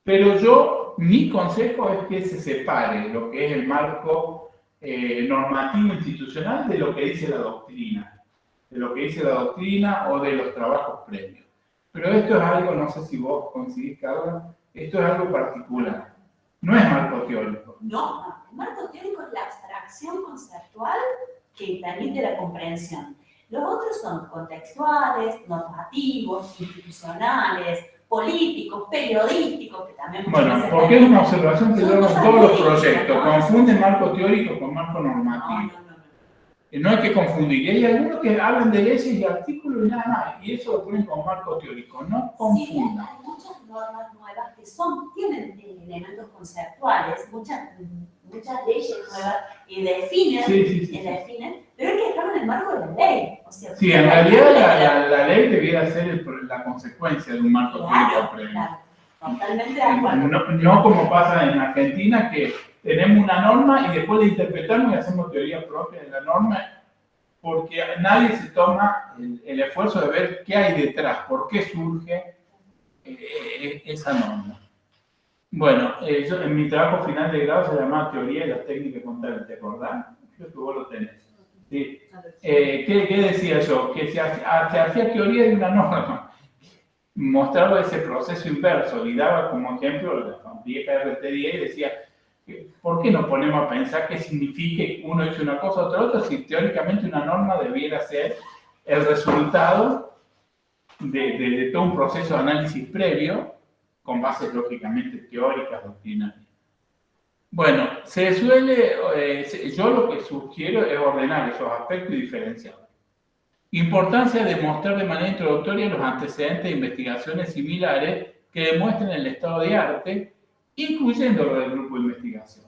pero mi consejo es que se separe lo que es el marco normativo institucional de lo que dice la doctrina, o de los trabajos previos. Pero esto es algo, no sé si vos coincidís, Carla, esto es algo particular. No es marco teórico. No, el marco teórico es la abstracción conceptual que permite la comprensión. Los otros son contextuales, normativos, institucionales, políticos, periodísticos, que también... Bueno, porque es una observación que yo hago en todos los proyectos. Confunden marco teórico con marco normativo. No hay que confundir. Y hay algunos que hablan de leyes y artículos y nada más. Y eso lo ponen como marco teórico. No confundan. Sí, hay muchas normas nuevas que tienen elementos conceptuales, muchas leyes nuevas y definen, pero hay que dejarlo en el marco de la ley. O sea, sí, en realidad la ley debiera ser la consecuencia de un marco teórico previo. Claro, totalmente de acuerdo. No como pasa en Argentina, que tenemos una norma y después la interpretamos y hacemos teoría propia de la norma, porque nadie se toma el esfuerzo de ver qué hay detrás, por qué surge esa norma. Bueno, yo en mi trabajo final de grado se llamaba Teoría de la Técnica Contable, ¿te acordás? Creo que vos lo tenés. Sí. ¿Qué decía yo? Que se hacía teoría de una norma. Mostraba ese proceso inverso y daba como ejemplo la vieja RT10 y decía, ¿por qué nos ponemos a pensar qué significa que uno hizo una cosa o otra si teóricamente una norma debiera ser el resultado de todo un proceso de análisis previo con bases lógicamente teóricas, doctrinarias? Bueno, yo lo que sugiero es ordenar esos aspectos y diferenciarlos. Importancia de mostrar de manera introductoria los antecedentes de investigaciones similares que demuestren el estado de arte, incluyendo lo del grupo de investigación.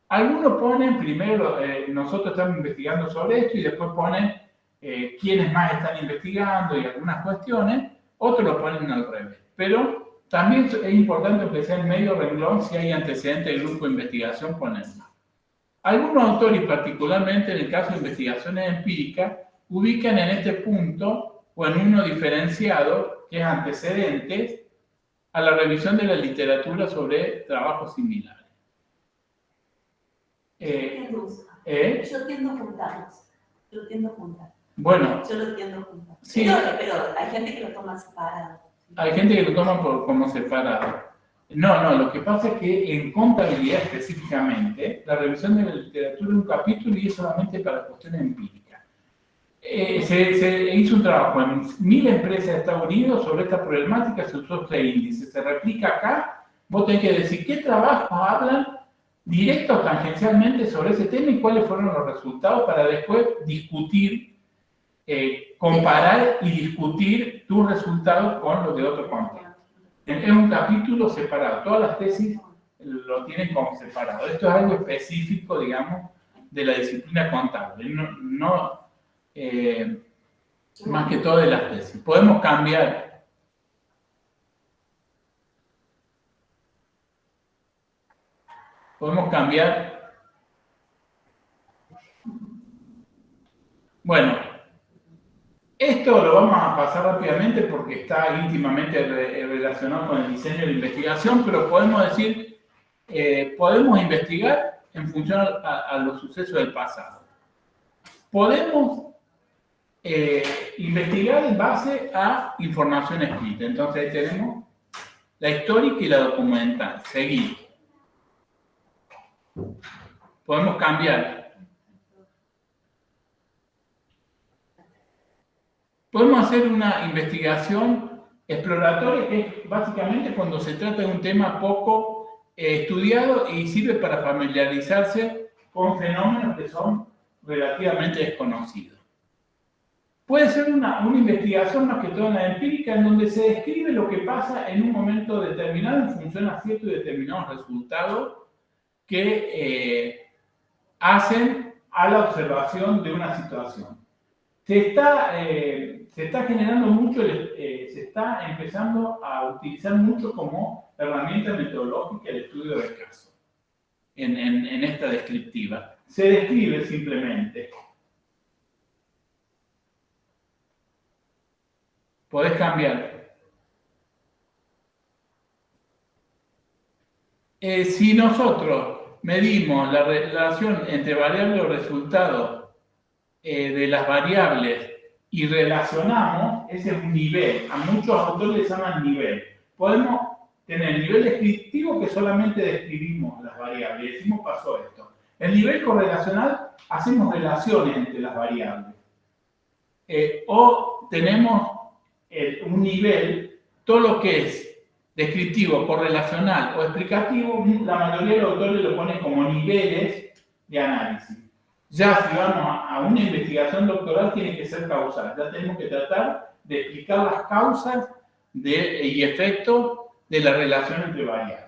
Algunos ponen primero, nosotros estamos investigando sobre esto, y después ponen quiénes más están investigando y algunas cuestiones, otros lo ponen al revés. Pero también es importante que sea en medio renglón, si hay antecedentes del grupo de investigación, ponerlo. Algunos autores, particularmente en el caso de investigaciones empíricas, ubican en este punto, o en uno diferenciado, que es antecedentes, a la revisión de la literatura sobre trabajos similares. Yo tiendo a juntarlos. Yo lo tiendo a juntar. Bueno. Yo lo tiendo a juntar. Sí. Pero hay gente que lo toma separado. Hay gente que lo toma como separado. No, lo que pasa es que en contabilidad específicamente, la revisión de la literatura es un capítulo y es solamente para cuestiones empíricas. Se hizo un trabajo en 1000 empresas de Estados Unidos sobre esta problemática, se usó este índice, se replica acá, vos tenés que decir qué trabajos hablan directo o tangencialmente sobre ese tema y cuáles fueron los resultados para después discutir, comparar y discutir tus resultados con los de otro contexto. Es un capítulo separado, todas las tesis lo tienen como separado. Esto es algo específico, digamos, de la disciplina contable, más que todo de las tesis. Podemos cambiar. Bueno, esto lo vamos a pasar rápidamente porque está íntimamente relacionado con el diseño de la investigación, pero podemos decir, podemos investigar en función a los sucesos del pasado. Podemos investigar en base a información escrita. Entonces ahí tenemos la histórica y la documental. Seguir. Podemos cambiar. Podemos hacer una investigación exploratoria, que es básicamente cuando se trata de un tema poco estudiado y sirve para familiarizarse con fenómenos que son relativamente desconocidos. Puede ser una investigación más que todo en la empírica, en donde se describe lo que pasa en un momento determinado en función a ciertos y determinados resultados que hacen a la observación de una situación. Se está generando mucho, se está empezando a utilizar mucho como herramienta metodológica el estudio del caso en esta descriptiva. Se describe simplemente. Podés cambiar. Si nosotros medimos la relación entre variable o resultado de las variables y relacionamos, ese es un nivel. A muchos autores les llaman nivel. Podemos tener el nivel descriptivo que solamente describimos las variables. Decimos pasó esto. El nivel correlacional, hacemos relaciones entre las variables. O tenemos un nivel, todo lo que es descriptivo, correlacional o explicativo, la mayoría de los autores lo ponen como niveles de análisis. Ya si vamos a una investigación doctoral tiene que ser causal, ya tenemos que tratar de explicar las causas y efectos de la relación entre variables.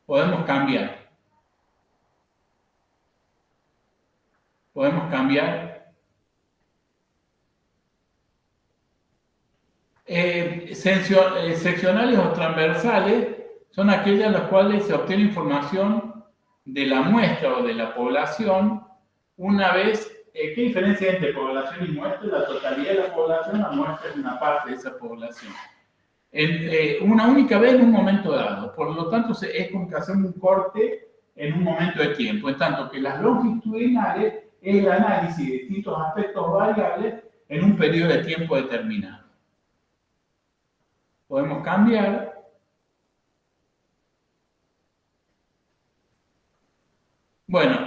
Podemos cambiar. Seccionales o transversales son aquellas en las cuales se obtiene información de la muestra o de la población una vez. ¿Qué diferencia hay entre población y muestra? La totalidad de la población, la muestra es una parte de esa población. Una única vez en un momento dado. Por lo tanto, es como que hacemos un corte en un momento de tiempo. En tanto que las longitudinales es el análisis de distintos aspectos variables en un periodo de tiempo determinado. Podemos cambiar. Bueno,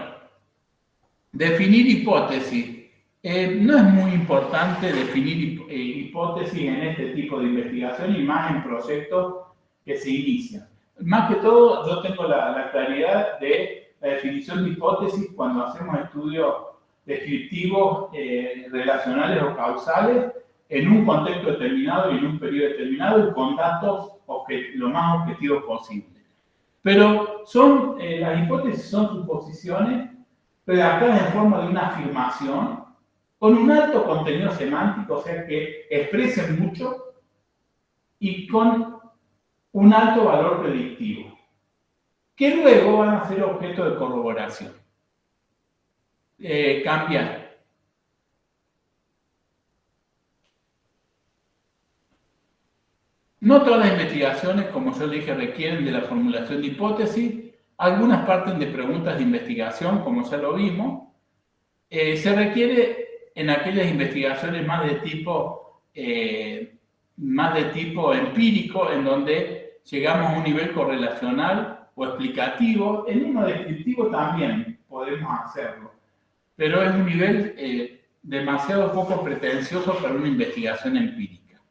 definir hipótesis. No es muy importante definir hipótesis en este tipo de investigación y más en proyectos que se inician. Más que todo, yo tengo la claridad de la definición de hipótesis cuando hacemos estudios descriptivos, relacionales o causales, en un contexto determinado y en un periodo determinado y con datos lo más objetivos posible. Pero las hipótesis son suposiciones redactadas en forma de una afirmación con un alto contenido semántico, o sea que expresen mucho y con un alto valor predictivo, que luego van a ser objeto de corroboración. Cambiar. No todas las investigaciones, como yo le dije, requieren de la formulación de hipótesis. Algunas parten de preguntas de investigación, como ya lo vimos. Se requiere en aquellas investigaciones más de tipo empírico, en donde llegamos a un nivel correlacional o explicativo. En uno descriptivo también podemos hacerlo, pero es un nivel demasiado poco pretencioso para una investigación empírica.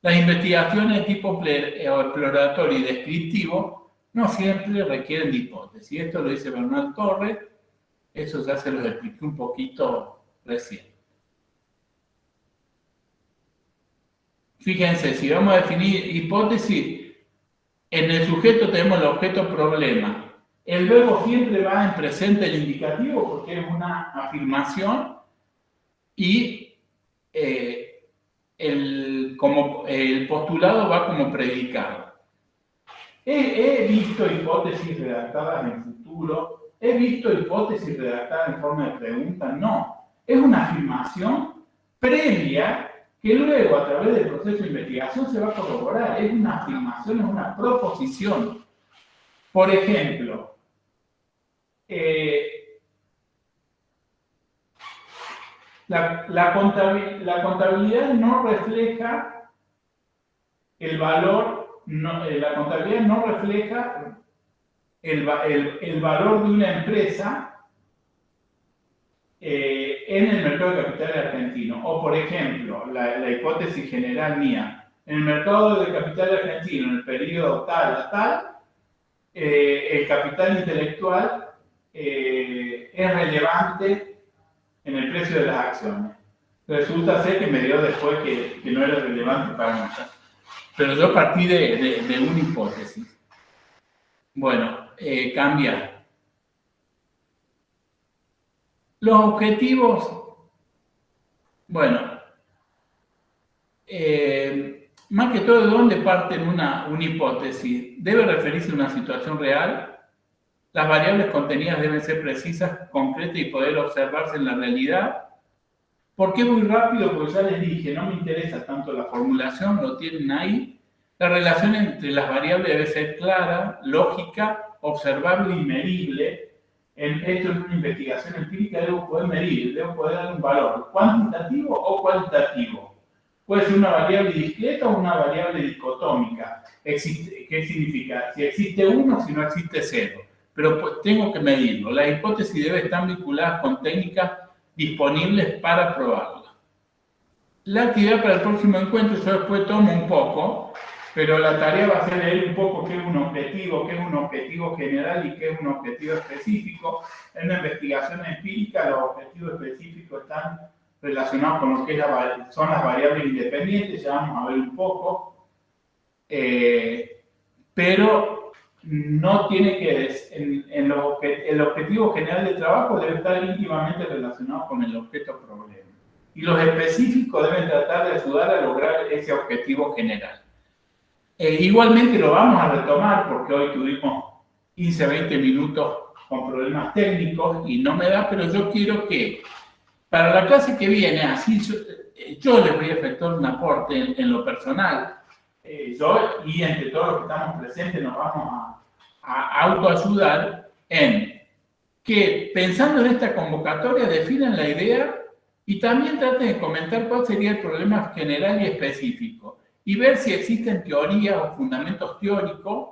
Las investigaciones de tipo exploratorio y descriptivo no siempre requieren de hipótesis. Esto lo dice Bernal Torres, eso ya se los expliqué un poquito recién. Fíjense, si vamos a definir hipótesis, en el sujeto tenemos el objeto problema. El verbo siempre va en presente el indicativo porque es una afirmación y el postulado va como predicado. He visto hipótesis redactadas en futuro, he visto hipótesis redactadas en forma de pregunta, no. Es una afirmación previa que luego a través del proceso de investigación se va a corroborar. Es una afirmación, es una proposición. Por ejemplo, la contabilidad no refleja el valor, la contabilidad no refleja el valor de una empresa en el mercado de capitales argentino. O, por ejemplo, la hipótesis general mía, en el mercado de capitales argentino, en el periodo tal a tal, el capital intelectual es relevante en el precio de las acciones. Resulta ser que me dio después que no era relevante para nosotros. Pero yo partí de una hipótesis. Bueno, cambiar. Los objetivos, bueno, más que todo, ¿de dónde parten una hipótesis? Debe referirse a una situación real. Las variables contenidas deben ser precisas, concretas y poder observarse en la realidad. ¿Por qué muy rápido? Porque ya les dije, no me interesa tanto la formulación, lo tienen ahí. La relación entre las variables debe ser clara, lógica, observable y medible. Esto es una investigación empírica, debo poder medir, debo poder dar un valor cuantitativo o cualitativo. Puede ser una variable discreta o una variable dicotómica. ¿Qué significa? Si existe 1, si no existe 0. Pero pues, tengo que medirlo. Las hipótesis deben estar vinculadas con técnicas disponibles para probarla. La actividad para el próximo encuentro, yo después tomo un poco, pero la tarea va a ser leer un poco qué es un objetivo general y qué es un objetivo específico. En una investigación empírica, los objetivos específicos están relacionados con lo que son las variables independientes, ya vamos a ver un poco, pero no tiene que, el objetivo general de trabajo debe estar íntimamente relacionado con el objeto problema. Y los específicos deben tratar de ayudar a lograr ese objetivo general. Igualmente lo vamos a retomar porque hoy tuvimos 15-20 minutos con problemas técnicos y no me da, pero yo quiero que para la clase que viene, así yo les voy a efectuar un aporte en lo personal. Yo y entre todos los que estamos presentes nos vamos a autoayudar en que pensando en esta convocatoria definan la idea y también traten de comentar cuál sería el problema general y específico y ver si existen teorías o fundamentos teóricos.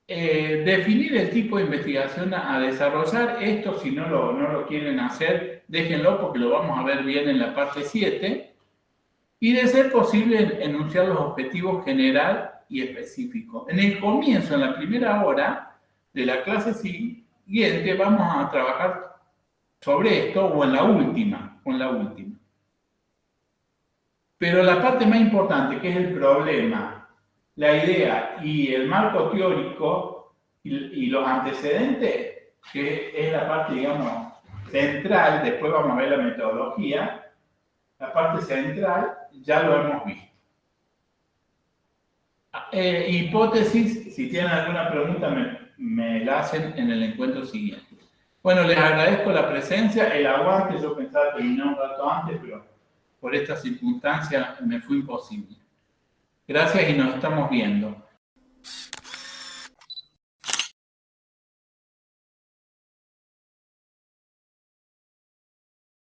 Definir el tipo de investigación a desarrollar. Esto, si no lo quieren hacer, déjenlo porque lo vamos a ver bien en la parte 7. Y de ser posible, enunciar los objetivos general y específico. En el comienzo, en la primera hora de la clase siguiente, vamos a trabajar sobre esto, o en la última. Pero la parte más importante, que es el problema, la idea y el marco teórico y los antecedentes, que es la parte, digamos, central, después vamos a ver la metodología, la parte central ya lo hemos visto. Hipótesis, si tienen alguna pregunta me la hacen en el encuentro siguiente. Bueno, les agradezco la presencia, el aguante. Yo pensaba terminar un rato antes, pero por esta circunstancia me fue imposible. Gracias y nos estamos viendo.